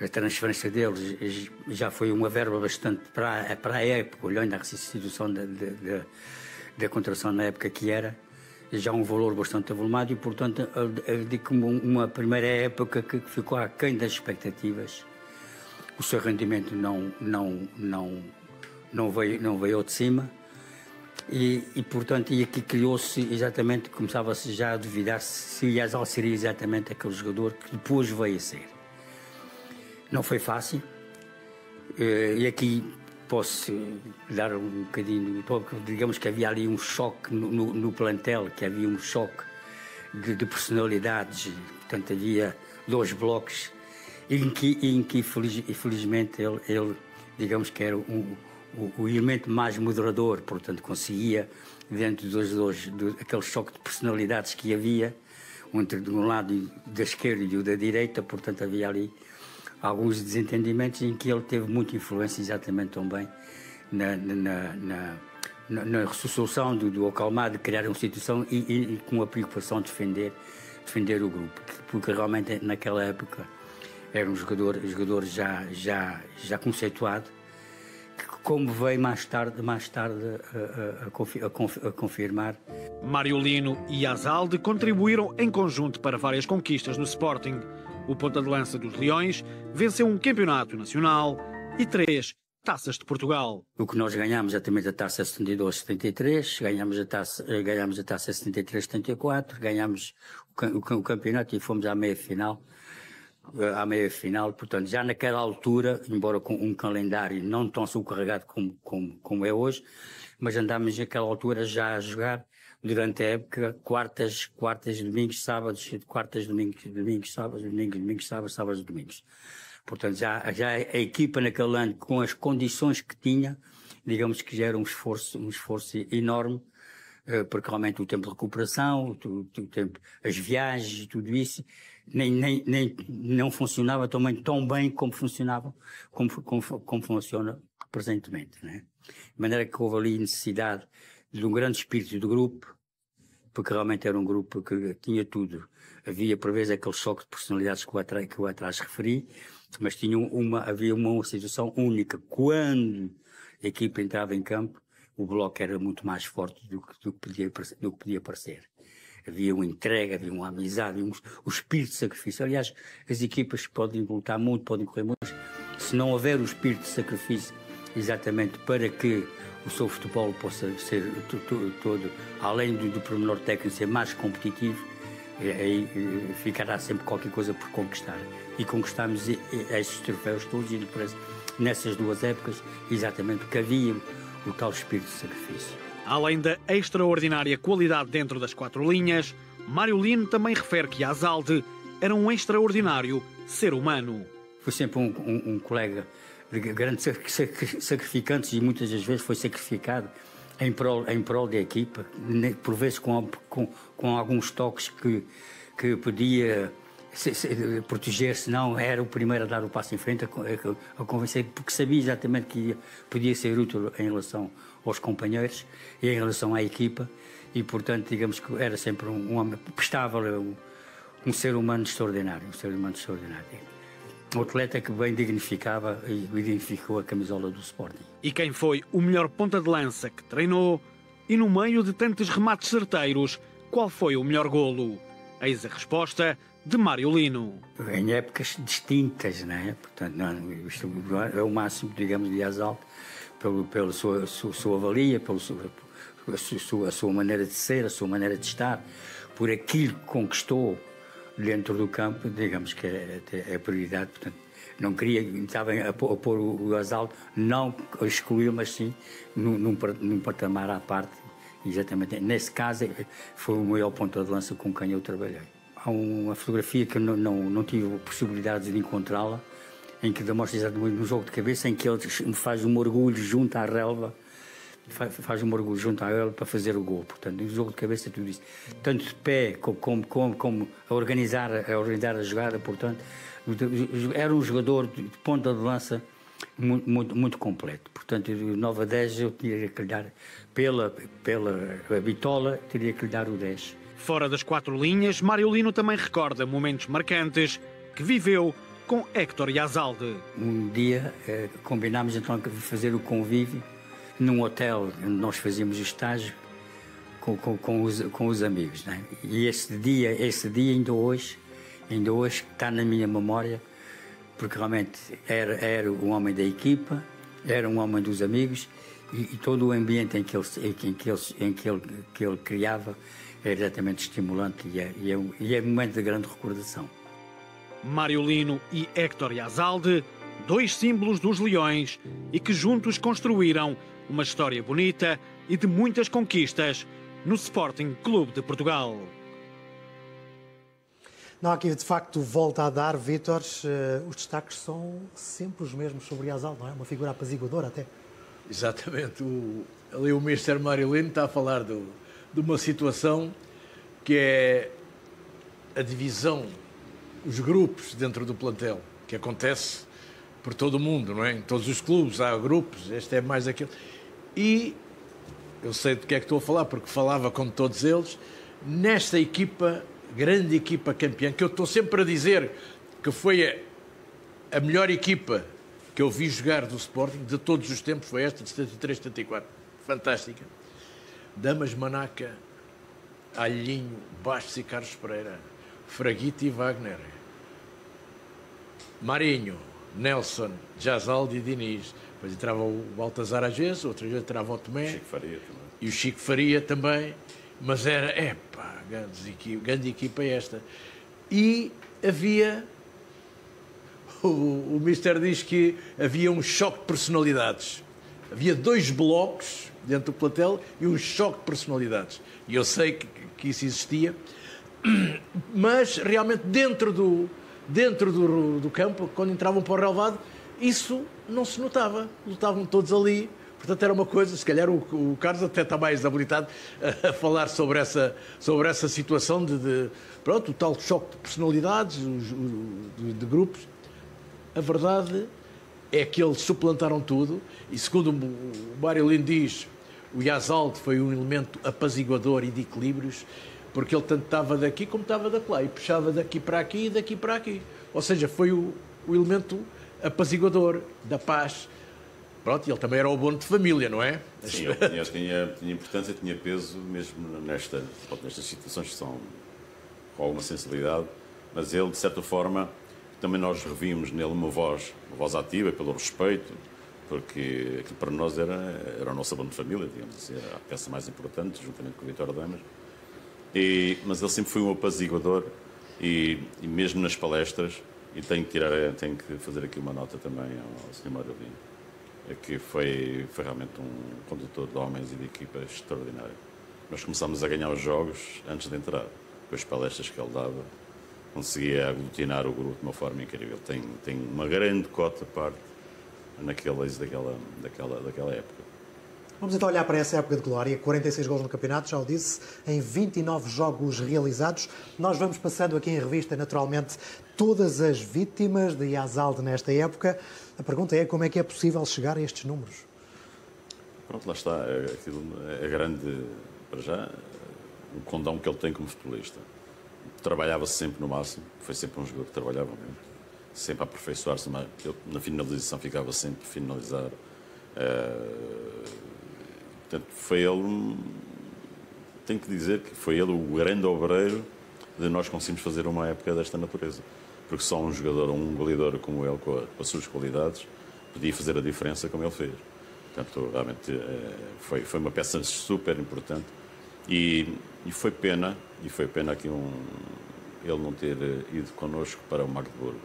a transferência deles já foi uma verba bastante para a época, olhando a situação da contratação na época que era, já um valor bastante avolumado e, portanto, eu digo como uma primeira época que ficou aquém das expectativas. O seu rendimento não veio ao de cima e portanto, aqui criou-se exatamente, começava-se já a duvidar se o Yazalde seria exatamente aquele jogador que depois veio a ser. Não foi fácil e aqui posso dar um bocadinho, digamos que havia ali um choque no plantel, que havia um choque de personalidades, portanto havia dois blocos em que infelizmente ele digamos que era o elemento mais moderador, portanto conseguia, dentro aquele choque de personalidades que havia, entre de um lado da esquerda e o da direita, portanto havia ali alguns desentendimentos em que ele teve muita influência exatamente também na resolução do acalmar, de criar uma situação e com a preocupação de defender o grupo, porque realmente naquela época era um jogador já conceituado, que como veio mais tarde a confirmar. Mário Lino e Yazalde contribuíram em conjunto para várias conquistas no Sporting. O ponta de lança dos Leões venceu um campeonato nacional e 3 taças de Portugal. O que nós ganhámos exatamente a taça 72-73, ganhámos a taça 73-74, ganhámos o campeonato e fomos à meia-final. Portanto, já naquela altura, embora com um calendário não tão subcarregado como é hoje, mas andámos naquela altura já a jogar durante a época quartas, domingos, sábados, quartas, domingos, sábados, domingos. Portanto, já a equipa naquele ano, com as condições que tinha, digamos que já era um esforço enorme porque realmente o tempo de recuperação, o tempo, as viagens, tudo isso, não funcionava também tão bem como funcionava, como funciona presentemente, né? De maneira que houve ali necessidade de um grande espírito de grupo, porque realmente era um grupo que tinha tudo. Havia, por vezes, aquele choque de personalidades que eu atrás referi, mas havia uma situação única. Quando a equipa entrava em campo, o bloco era muito mais forte do que podia parecer. Havia uma entrega, havia uma amizade, um espírito de sacrifício. Aliás, as equipas podem lutar muito, podem correr muito, se não houver o espírito de sacrifício, exatamente para que o seu futebol possa ser todo, além do pormenor técnico, ser mais competitivo, aí ficará sempre qualquer coisa por conquistar. E conquistámos estes troféus todos, e nessas duas épocas, exatamente porque havia o tal espírito de sacrifício. Além da extraordinária qualidade dentro das quatro linhas, Mário Lino também refere que Azalde era um extraordinário ser humano. Foi sempre um colega de grandes sacrificantes, e muitas das vezes foi sacrificado em prol da equipa, por vezes com alguns toques que podia proteger-se, não era o primeiro a dar o passo em frente, a convencer, porque sabia exatamente que podia ser útil em relação aos companheiros e em relação à equipa, e portanto, digamos que era sempre um homem prestável, um ser humano extraordinário, um atleta que bem dignificava e identificou a camisola do Sporting. E quem foi o melhor ponta de lança que treinou? E no meio de tantos remates certeiros, qual foi o melhor golo? Eis a resposta de Mário Lino. Em épocas distintas, não é? Portanto, isto é o máximo, digamos, de Azalde, pela sua valia, pela sua maneira de ser, a sua maneira de estar, por aquilo que conquistou dentro do campo, digamos que é a prioridade. Portanto, não queria, estava a pôr o Azalde, não a excluir, mas sim num patamar à parte. Exatamente. Nesse caso, foi o maior ponta de lança com quem eu trabalhei. Há uma fotografia que eu não tive a possibilidade de encontrá-la, em que demonstra exatamente no jogo de cabeça, em que ele faz um orgulho junto à relva, para fazer o gol. Portanto, no jogo de cabeça, tudo isso. Tanto de pé como a organizar a jogada, portanto, era um jogador de ponta de lança muito completo. Portanto, de 9 a 10 eu teria que lhe dar, pela bitola, teria que lhe dar o 10. Fora das quatro linhas, Mário Lino também recorda momentos marcantes que viveu com Héctor e Azalde. Um dia combinámos então de fazer o convívio num hotel onde nós fazíamos o estágio com os amigos, né? E esse dia ainda hoje está na minha memória, porque realmente era um homem da equipa, era um homem dos amigos, e todo o ambiente em que ele criava era exatamente estimulante, e é um momento de grande recordação. Mário Lino e Héctor Azalde, dois símbolos dos Leões, e que juntos construíram uma história bonita e de muitas conquistas no Sporting Clube de Portugal. Não, aqui de facto volta a dar, Vítor, os destaques são sempre os mesmos sobre Azalde, não é? Uma figura apaziguadora até. Exatamente. Ali o Mr. Mário Lino está a falar de uma situação que é a divisão, os grupos dentro do plantel, que acontece por todo o mundo, não é? Em todos os clubes há grupos, este é mais aquele. E eu sei do que é que estou a falar, porque falava com todos eles, nesta equipa, grande equipa campeã, que eu estou sempre a dizer que foi a melhor equipa que eu vi jogar do Sporting de todos os tempos, foi esta de 73, 74. Fantástica. Damas, Manaca, Alhinho, Bastos e Carlos Pereira, Fraguito e Wagner, Marinho, Nelson, Jazalde e Diniz. Depois entrava o Baltazar às vezes, outras vezes entrava o Tomé. Chico Faria também. E o Chico Faria também. Mas era, grande equipa esta. E havia... O Mister diz que havia um choque de personalidades. Havia dois blocos dentro do plantel e um choque de personalidades. E eu sei que isso existia. Mas, realmente, dentro do campo, quando entravam para o relvado, isso não se notava. Lutavam todos ali, Portanto, era uma coisa, se calhar o Carlos até está mais habilitado a falar sobre essa situação pronto, o tal choque de personalidades, de grupos. A verdade é que eles suplantaram tudo e, segundo o Mário Lino diz, o Yazalde foi um elemento apaziguador e de equilíbrios, porque ele tanto estava daqui como estava daquela e puxava daqui para aqui e daqui para aqui. Ou seja, foi o elemento apaziguador da paz. Pronto, ele também era o abono de família, não é? Sim, ele tinha importância, tinha peso mesmo nestas situações que são com alguma sensibilidade, mas ele, de certa forma, também nós revimos nele uma voz ativa, pelo respeito, porque aquilo para nós era o nosso abono de família, digamos assim, era a peça mais importante, juntamente com o Vitório Damas. Mas ele sempre foi um apaziguador e mesmo nas palestras, e tenho que fazer aqui uma nota também ao Sr. Mário Lino, é que foi realmente um condutor de homens e de equipa extraordinário. Nós começámos a ganhar os jogos antes de entrar, com as palestras que ele dava, conseguia aglutinar o grupo de uma forma incrível. Tem uma grande cota parte daquela época. Vamos então olhar para essa época de glória, 46 gols no campeonato, já o disse, em 29 jogos realizados. Nós vamos passando aqui em revista, naturalmente, todas as vítimas de Yazalde nesta época. A pergunta é como é que é possível chegar a estes números? Pronto, lá está. É grande, para já, o condão que ele tem como futebolista. Trabalhava sempre no máximo, foi sempre um jogador que trabalhava muito, sempre a aperfeiçoar-se, na finalização ficava sempre a finalizar. Portanto, foi ele, tenho que dizer que foi ele o grande obreiro de nós conseguirmos fazer uma época desta natureza. Porque só um jogador, um goleador como ele, com as suas qualidades, podia fazer a diferença como ele fez. Portanto, realmente foi uma peça super importante e foi pena aqui ele não ter ido connosco para o Magdeburgo,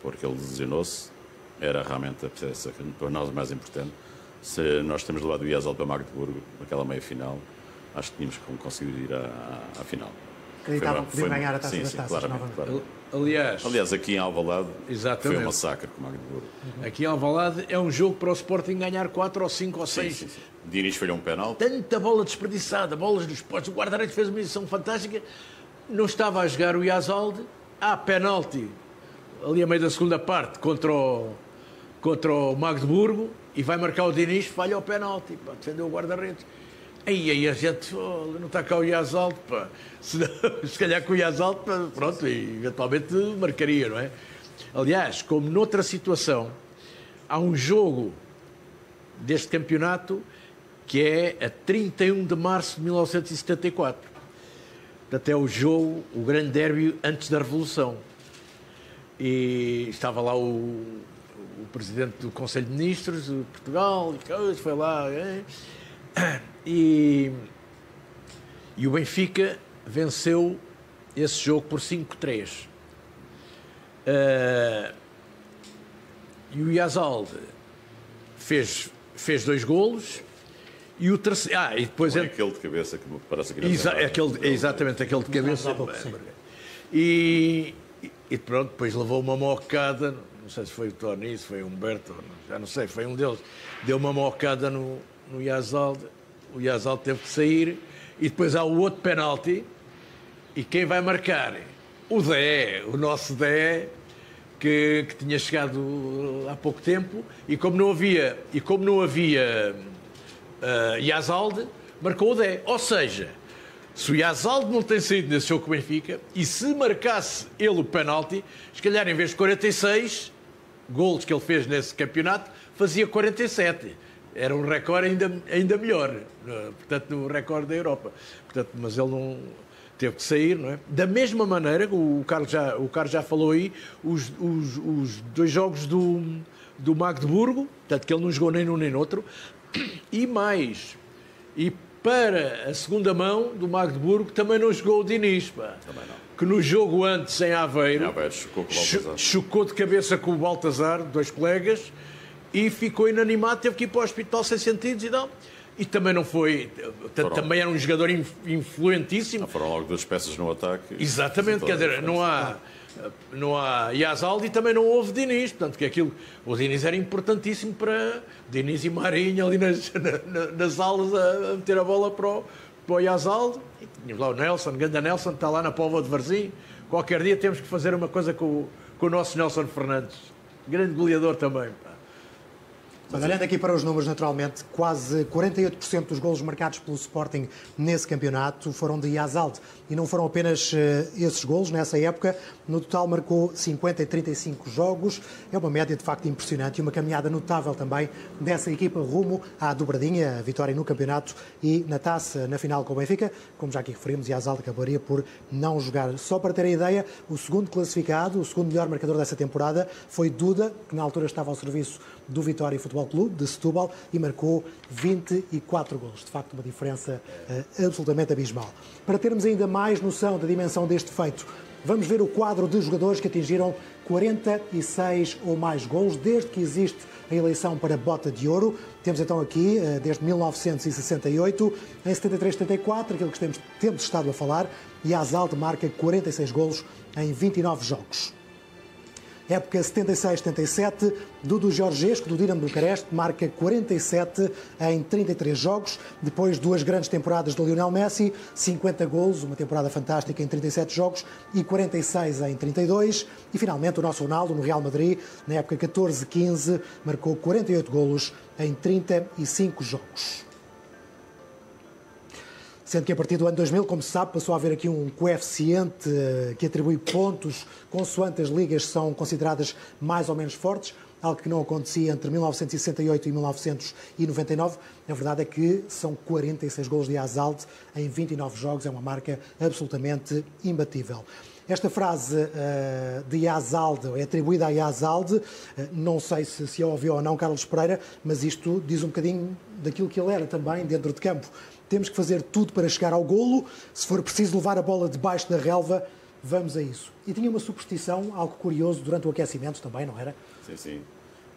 porque ele lesionou-se, era realmente a peça que para nós mais importante. Se nós temos levado o Yazalde para Magdeburgo, naquela meia-final, acho que tínhamos conseguido ir à final. Acreditavam que podiam ganhar a Taça das Taças claramente. Aliás, aqui em Alvalade exatamente. Foi um massacre com o Magdeburgo. Aqui em Alvalade é um jogo para o Sporting ganhar 4 ou 5 ou 6. Sim. Diniz falhou um penalti. Tanta bola desperdiçada, bolas dos postos. O guarda-redes fez uma edição fantástica. Não estava a jogar o Yazalde. Penalti ali a meio da segunda parte contra o Magdeburgo e vai marcar o Diniz, falha o penalti, defendeu o guarda-redes. Aí a gente, não está cá o Yazalde, pá. Se calhar com o Yazalde, pronto, e eventualmente marcaria, não é? Aliás, como noutra situação, há um jogo deste campeonato que é a 31 de março de 1974. Portanto, é o jogo, o grande derby antes da Revolução. E estava lá o presidente do Conselho de Ministros de Portugal, e foi lá. E o Benfica venceu esse jogo por 5-3. E o Yazalde fez 2 golos e o terceiro... e depois... aquele de cabeça que parece que... Exatamente, aquele de cabeça. E pronto, depois levou uma mocada, não sei se foi o Tony, se foi o Humberto, já não sei, foi um deles. Deu uma mocada no Yazalde, o Yazalde teve que sair e depois há o outro penalti e quem vai marcar? O Dé, o nosso Dé, que tinha chegado há pouco tempo e como não havia Yazalde, marcou o Dé. Ou seja, se o Yazalde não tem saído nesse jogo com o Benfica e se marcasse ele o penalti, se calhar em vez de 46 golos que ele fez nesse campeonato, fazia 47. Era um recorde ainda melhor, portanto, no recorde da Europa. Portanto, mas ele não teve que sair, não é? Da mesma maneira, o Carlos já falou aí, os 2 jogos do Magdeburgo, portanto, que ele não jogou nem num nem no outro, e mais, e para a segunda mão do Magdeburgo também não jogou o Diniz, pá. Também não. Que no jogo antes em Aveiro chocou de cabeça com o Baltazar, 2 colegas, e ficou inanimado, teve que ir para o hospital sem sentidos e tal. E também não foi... Também era um jogador influentíssimo. Foram logo 2 peças no ataque. Exatamente, quer dizer, não há... Não há Yazaldi e também não houve Diniz. Portanto, que aquilo, o Diniz era importantíssimo para Diniz e Marinho ali nas aulas a meter a bola para o Yazaldi. E tínhamos lá o Nelson, Ganda Nelson, está lá na Póvoa de Varzim. Qualquer dia temos que fazer uma coisa com o nosso Nelson Fernandes. Grande goleador também. Olhando aqui para os números, naturalmente, quase 48% dos golos marcados pelo Sporting nesse campeonato foram de Yazaldi. E não foram apenas esses golos nessa época. No total marcou 50 e 35 jogos. É uma média, de facto, impressionante e uma caminhada notável também dessa equipa rumo à dobradinha, a vitória no campeonato e na taça, na final com o Benfica. Como já aqui referimos, Yazaldi acabaria por não jogar. Só para ter a ideia, o segundo classificado, o segundo melhor marcador dessa temporada foi Duda, que na altura estava ao serviço do Vitória Futebol Clube de Setúbal e marcou 24 golos. De facto, uma diferença absolutamente abismal. Para termos ainda mais noção da dimensão deste feito, vamos ver o quadro de jogadores que atingiram 46 ou mais golos desde que existe a eleição para Bota de Ouro. Temos então aqui, desde 1968, em 73-74, aquilo que temos estado a falar, Yazaldi marca 46 golos em 29 jogos. Época 76-77, Dudu Georgescu, do Dinamo Bucareste, marca 47 em 33 jogos. Depois, duas grandes temporadas do Lionel Messi, 50 golos, uma temporada fantástica em 37 jogos e 46 em 32. E, finalmente, o nosso Ronaldo, no Real Madrid, na época 14-15, marcou 48 golos em 35 jogos. Sendo que a partir do ano 2000, como se sabe, passou a haver aqui um coeficiente que atribui pontos consoante as ligas são consideradas mais ou menos fortes, algo que não acontecia entre 1968 e 1999. A verdade é que são 46 golos de Yazaldi em 29 jogos, é uma marca absolutamente imbatível. Esta frase de Yazaldi é atribuída a Yazaldi, não sei se a ouviu ou não Carlos Pereira, mas isto diz um bocadinho daquilo que ele era também dentro de campo. Temos que fazer tudo para chegar ao golo, se for preciso levar a bola debaixo da relva, vamos a isso. E tinha uma superstição, algo curioso, durante o aquecimento também, não era? Sim, sim.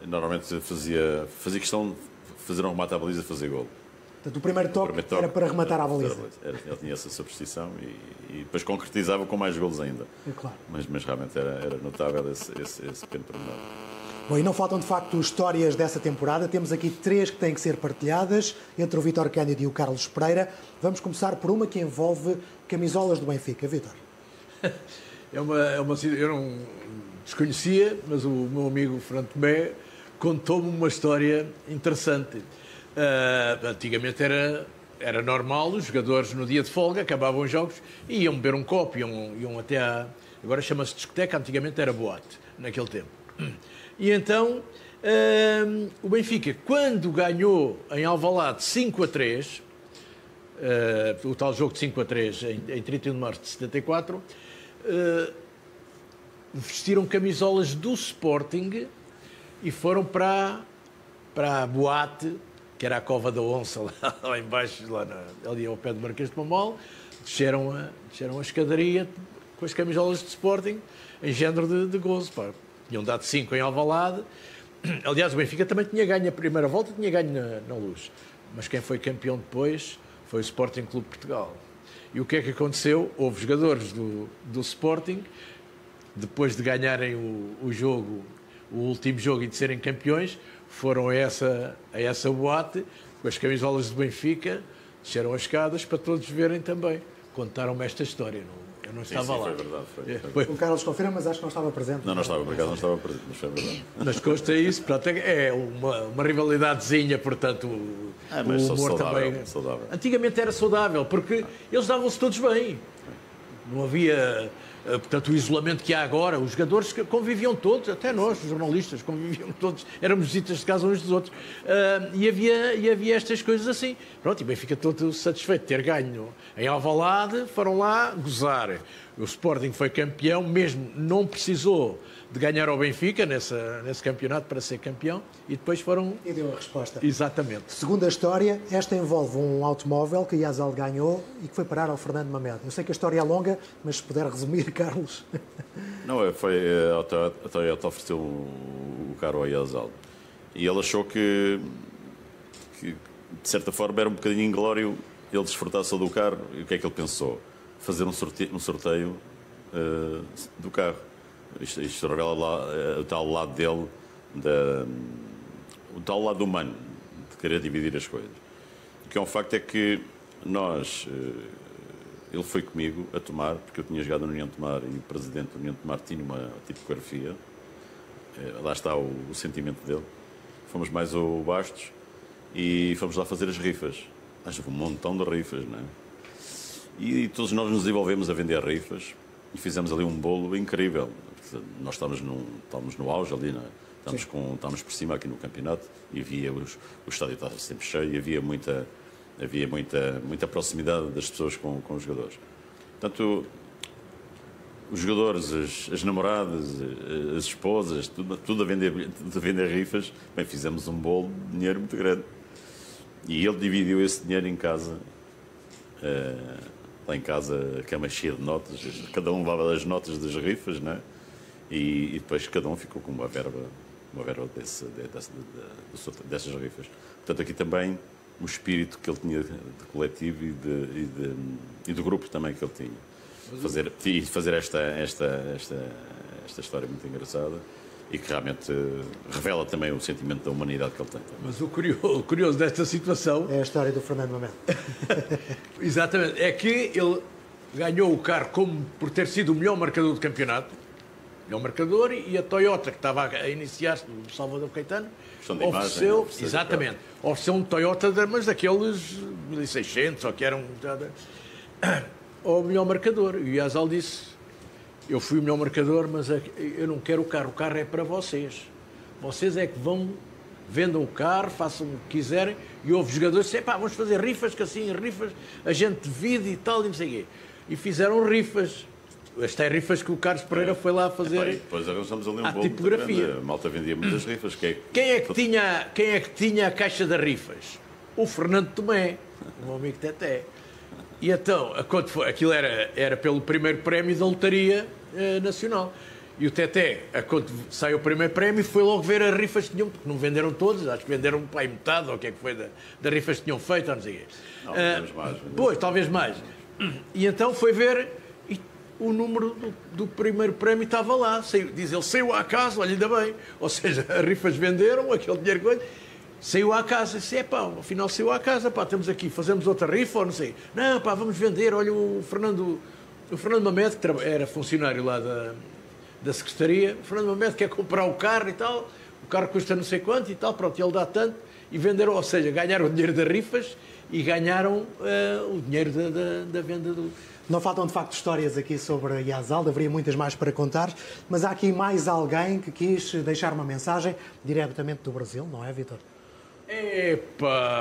Normalmente fazia questão de fazer um remate à baliza e fazer golo. Portanto, o primeiro toque era para rematar à baliza. Ele tinha essa superstição e depois concretizava com mais golos ainda. É claro. Mas realmente era notável esse pequeno pormenor. Bom, e não faltam de facto histórias dessa temporada. Temos aqui 3 que têm que ser partilhadas entre o Vítor Cândido e o Carlos Pereira. Vamos começar por uma que envolve camisolas do Benfica. Vítor. Eu não desconhecia, mas o meu amigo Fernando Tomé contou-me uma história interessante. Antigamente era normal, os jogadores no dia de folga acabavam os jogos e iam beber um copo, iam até agora chama-se discoteca, antigamente era boate, naquele tempo. E então, o Benfica, quando ganhou em Alvalade 5-3, o tal jogo de 5-3 em 31 de março de 74, vestiram camisolas do Sporting e foram para a boate, que era a Cova da Onça, lá embaixo, ali ao pé do Marquês de Pombal, desceram a escadaria com as camisolas de Sporting, em género de gozo, pá. Tinham dado 5 em Alvalade. Aliás, o Benfica também tinha ganho a primeira volta, tinha ganho na Luz. Mas quem foi campeão depois foi o Sporting Clube de Portugal. E o que é que aconteceu? Houve jogadores do Sporting, depois de ganharem o último jogo e de serem campeões, foram a essa boate, com as camisolas do Benfica, desceram as escadas para todos verem também. Contaram-me esta história, eu não estava lá. Foi verdade. Foi. O Carlos confirma, mas acho que não estava presente. Não estava, por acaso não estava presente, mas foi verdade. Mas consta isso, portanto, é uma rivalidadezinha, portanto, mas o humor também. Saudável. Antigamente era saudável, porque eles davam-se todos bem. Não havia, portanto, o isolamento que há agora. Os jogadores conviviam todos, até nós, os jornalistas, conviviam todos. Éramos visitas de casa uns dos outros. E havia estas coisas assim. Pronto, e bem, fica todo satisfeito de ter ganho em Alvalade. Foram lá gozar. O Sporting foi campeão, mesmo não precisou de ganhar ao Benfica nesse campeonato para ser campeão, e depois foram... E deu a resposta. Exatamente. Segunda história, esta envolve um automóvel que Yazaldi ganhou e que foi parar ao Fernando Mamed. Eu sei que a história é longa, mas se puder resumir, Carlos. Não, foi a Toyota ofereceu o carro ao Yazaldi. E ele achou que, de certa forma, era um bocadinho inglório ele desfrutar-se do carro. E o que é que ele pensou? Fazer um sorteio do carro. Isto revela lá o tal lado dele, o tal lado humano, de querer dividir as coisas. O que é um facto é que ele foi comigo a Tomar, porque eu tinha jogado na União de Tomar e o presidente da União de Tomar tinha uma tipografia. Lá está o sentimento dele. Fomos mais ao Bastos e fomos lá fazer as rifas. Mas houve um montão de rifas, não é? E todos nós nos envolvemos a vender rifas e fizemos ali um bolo incrível. Nós estávamos no auge ali, não é? Estávamos por cima aqui no campeonato e havia o estádio estava sempre cheio e havia muita proximidade das pessoas com os jogadores. Portanto, os jogadores, as namoradas, as esposas, tudo a vender rifas, bem, fizemos um bolo de dinheiro muito grande. E ele dividiu esse dinheiro em casa, lá em casa, a cama cheia de notas, cada um levava as notas das rifas, não é? E depois cada um ficou com uma verba dessas rifas. Portanto, aqui também o espírito que ele tinha de coletivo e do grupo também que ele tinha. Fazer esta história muito engraçada e que realmente revela também o sentimento da humanidade que ele tem. Mas o curioso desta situação... É a história do Fernando Mamed. Exatamente. É que ele ganhou o carro por ter sido o melhor marcador do campeonato. Melhor marcador, e a Toyota, que estava a iniciar-se do Salvador Caetano, ofereceu, exatamente, ofereceu um Toyota, mas daqueles 1600, ou que eram o melhor marcador. E o Yazal disse: eu fui o melhor marcador, mas eu não quero o carro é para vocês. Vocês é que vendam o carro, façam o que quiserem. E houve jogadores que disseram: vamos fazer rifas, que assim, rifas, a gente divide e tal, e não sei o quê. E fizeram rifas. Estas rifas que o Carlos Pereira foi lá fazer. Depois arranjamos ali um bolo tipografia. A malta vendia muitas rifas. Quem é que tinha a caixa das rifas? O Fernando Tomé, o meu amigo Teté. E então, aquilo era pelo primeiro prémio da Lotaria Nacional. E o Teté, quando saiu o primeiro prémio, foi logo ver as rifas que tinham, porque não venderam todas, acho que venderam metade, ou o que é que foi das rifas que tinham feito, não sei o quê. Talvez mais. Pois, talvez mais. E então foi ver. O número do primeiro prémio estava lá. Diz ele, saiu à casa, olha, ainda bem. Ou seja, as rifas venderam, aquele dinheiro coisa, saiu à casa. Disse, afinal saiu à casa, temos aqui, fazemos outra rifa, ou não sei. Não, vamos vender, olha, o Fernando Mamed, que era funcionário lá da Secretaria, o Fernando Mamed quer comprar o carro e tal, o carro custa não sei quanto e tal, pronto, ele dá tanto, e venderam, ou seja, ganharam o dinheiro das rifas e ganharam o dinheiro da venda do... Não faltam, de facto, histórias aqui sobre Yazal, haveria muitas mais para contar, mas há aqui mais alguém que quis deixar uma mensagem diretamente do Brasil, não é, Vítor?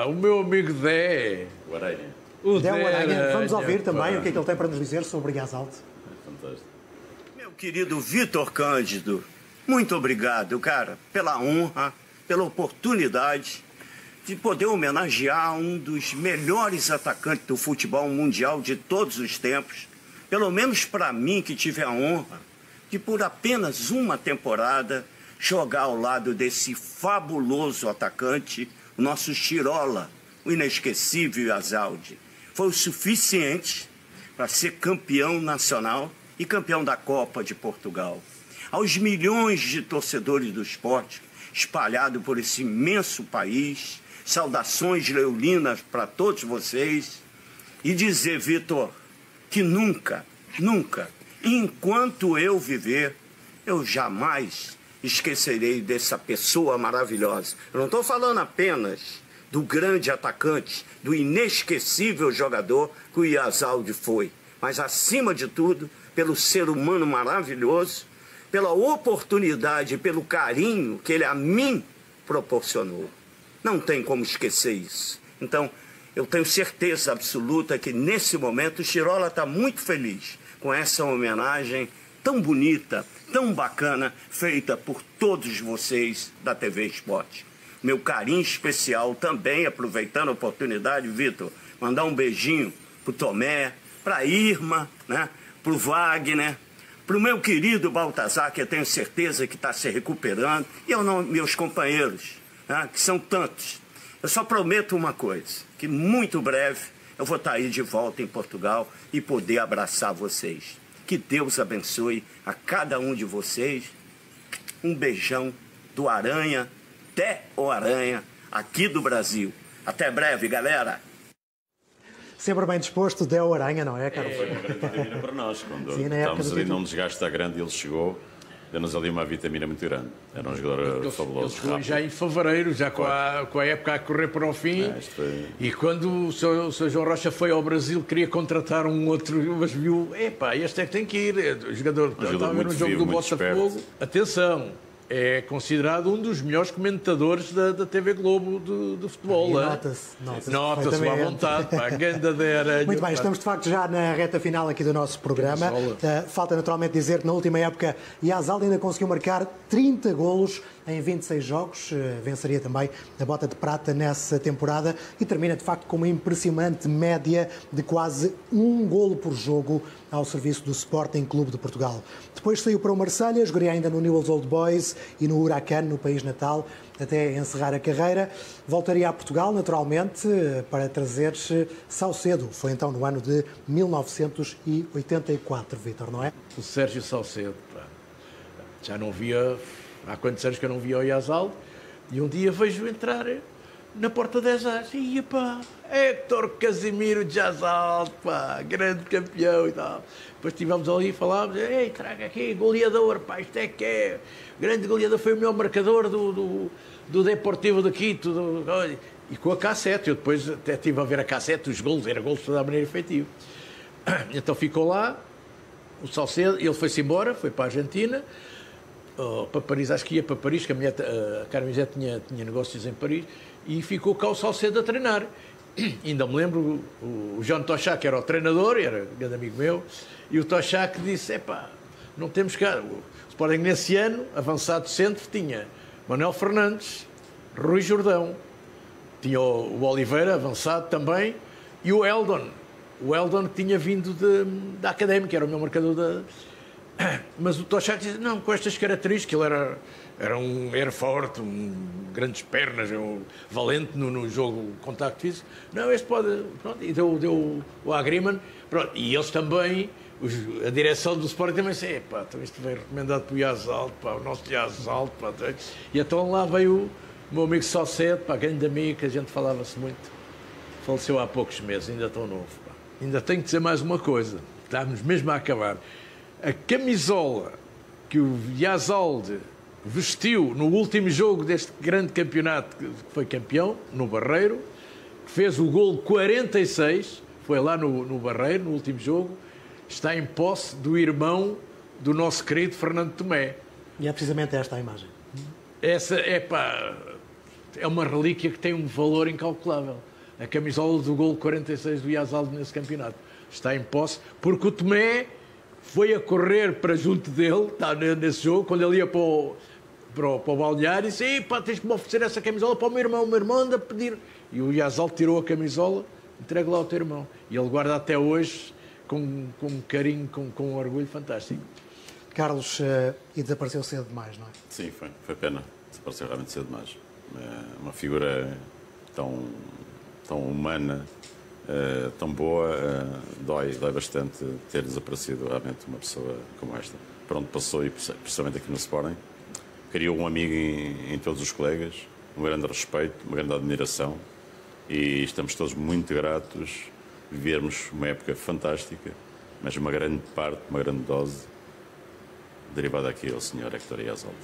O meu amigo Dé. O Aranha. Dé o Aranha. Vamos ouvir também o que é que ele tem para nos dizer sobre Yazal. Fantástico. Meu querido Vítor Cândido, muito obrigado, cara, pela honra, pela oportunidade de poder homenagear um dos melhores atacantes do futebol mundial de todos os tempos, pelo menos para mim, que tive a honra de, por apenas uma temporada, jogar ao lado desse fabuloso atacante, o nosso Chirola, o inesquecível Yazaldi. Foi o suficiente para ser campeão nacional e campeão da Copa de Portugal. Aos milhões de torcedores do esporte espalhados por esse imenso país, saudações leoninas para todos vocês e dizer, Vítor, que nunca, enquanto eu viver, eu jamais esquecerei dessa pessoa maravilhosa. Eu não estou falando apenas do grande atacante, do inesquecível jogador que o Yazaldi foi, mas, acima de tudo, pelo ser humano maravilhoso, pela oportunidade, pelo carinho que ele a mim proporcionou. Não tem como esquecer isso. Então, eu tenho certeza absoluta que, nesse momento, o Chirola está muito feliz com essa homenagem tão bonita, tão bacana, feita por todos vocês da TV Esporte. Meu carinho especial também, aproveitando a oportunidade, Vítor, mandar um beijinho para o Tomé, para a Irma, né, para o Wagner, para o meu querido Baltazar, que eu tenho certeza que está se recuperando, e meus companheiros, que são tantos. Eu só prometo uma coisa, que muito breve eu vou estar aí de volta em Portugal e poder abraçar vocês. Que Deus abençoe a cada um de vocês. Um beijão do Aranha, Theo Aranha, aqui do Brasil. Até breve, galera. Sempre bem disposto, Theo Aranha, não é, Carlos? Foi uma grande vitamina para nós. Quando Sim, na época estávamos do ali título. num desgaste tão grande, ele chegou, deu-nos ali uma vitamina muito grande. Era um jogador fabuloso. Ele foi rápido. já em fevereiro, já com a época a correr para o fim. Isto foi... E quando o Sr. João Rocha foi ao Brasil, queria contratar um outro, mas viu, epá, este é que tem que ir. O jogador que estava a ver no jogo vivo, do muito Botafogo. esperto. Atenção, é considerado um dos melhores comentadores da TV Globo de futebol. E hein? nota-se Nota-se à perfeitamente. vontade, pá, ganda de aranha. Muito bem, pá. estamos de facto já na reta final aqui do nosso programa. Falta naturalmente dizer que na última época Yazalde ainda conseguiu marcar 30 golos em 26 jogos. Venceria também a Bota de Prata nessa temporada e termina de facto com uma impressionante média de quase 1 golo por jogo ao serviço do Sporting Clube de Portugal. Depois saiu para o Marselha, jogaria ainda no Newell's Old Boys e no Huracan, no país natal, até encerrar a carreira. Voltaria a Portugal, naturalmente, para trazer Saucedo. Foi então no ano de 1984, Vítor, não é? O Sérgio Saucedo, pá. Já não via, há quantos anos que eu não via o Yazalde, e um dia vejo entrar na porta 10 anos, e pá, Héctor Casimiro de Yazalde, pá, grande campeão e tal. Depois estivemos ali e falámos, ei, traga aqui, goleador, pá, isto é que é, grande goleador, foi o melhor marcador do Deportivo de Quito, e com a cassete, eu depois até estive a ver a cassete, os golos, era golos de toda a maneira efetiva. Então ficou lá, o Saucedo, ele foi-se embora, foi para a Argentina, para Paris, acho que ia para Paris, que a Carmen Zé tinha negócios em Paris, e ficou cá o Saucedo a treinar. Ainda me lembro, o João Tochac era o treinador, era um grande amigo meu, e o Tochac disse, epá, não temos cá... O Sporting nesse ano, avançado centro, tinha Manuel Fernandes, Rui Jordão, tinha o Oliveira, avançado também, e o Eldon que tinha vindo da Académica, era o meu marcador da... Mas o Tochac disse, não, com estas características, ele era forte, grandes pernas, valente no jogo, contacto físico. Não, este pode... Pronto, e deu o agreement. Pronto, e eles também, a direção do Sporting também disse, pá, então isto veio recomendado para o Yazalde, pá, o nosso Yazalde, pá. E então lá veio o meu amigo Saucedo, pá, grande amigo, que a gente falava-se muito. Faleceu há poucos meses, ainda tão novo, pá. Ainda tenho que dizer mais uma coisa, estamos mesmo a acabar. A camisola que o Yazalde vestiu no último jogo deste grande campeonato, que foi campeão, no Barreiro, fez o golo 46, foi lá no Barreiro, no último jogo, está em posse do irmão do nosso querido Fernando Tomé. E é precisamente esta a imagem. Essa, é uma relíquia que tem um valor incalculável. A camisola do golo 46 do Yazalde nesse campeonato. Está em posse, porque o Tomé foi a correr para junto dele, está nesse jogo, quando ele ia para o balneário, e disse, pá, tens que me oferecer essa camisola para o meu irmão anda a pedir. E o Yazalde tirou a camisola, entregue lá ao teu irmão. E ele guarda até hoje com carinho, com um orgulho fantástico. Carlos, e desapareceu cedo demais, não é? Sim, foi pena. Desapareceu realmente cedo demais. Uma figura tão humana, tão boa, dói bastante ter desaparecido realmente uma pessoa como esta. Por onde passou, e precisamente aqui no Sporting, criou um amigo em todos os colegas, um grande respeito, uma grande admiração, e estamos todos muito gratos de vermos uma época fantástica, mas uma grande parte, uma grande dose derivada aqui ao Sr. Héctor Yazalde.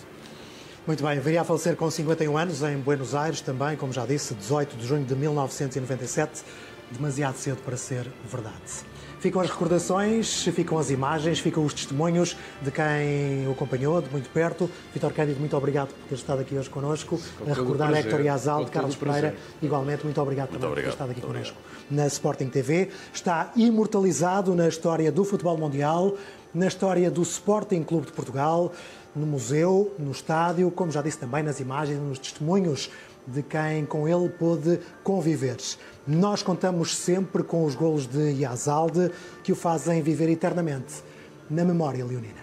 Muito bem, viria a falecer com 51 anos em Buenos Aires também, como já disse, 18 de junho de 1997, demasiado cedo para ser verdade. Ficam as recordações, ficam as imagens, ficam os testemunhos de quem o acompanhou de muito perto. Vítor Cândido, muito obrigado por ter estado aqui hoje connosco, a recordar Héctor Yazalde. Carlos Pereira, igualmente, muito obrigado também por ter estado aqui connosco na Sporting TV. Está imortalizado na história do futebol mundial, na história do Sporting Clube de Portugal, no museu, no estádio, como já disse também nas imagens, nos testemunhos de quem com ele pôde conviver. Nós contamos sempre com os golos de Yazalde, que o fazem viver eternamente na memória leonina.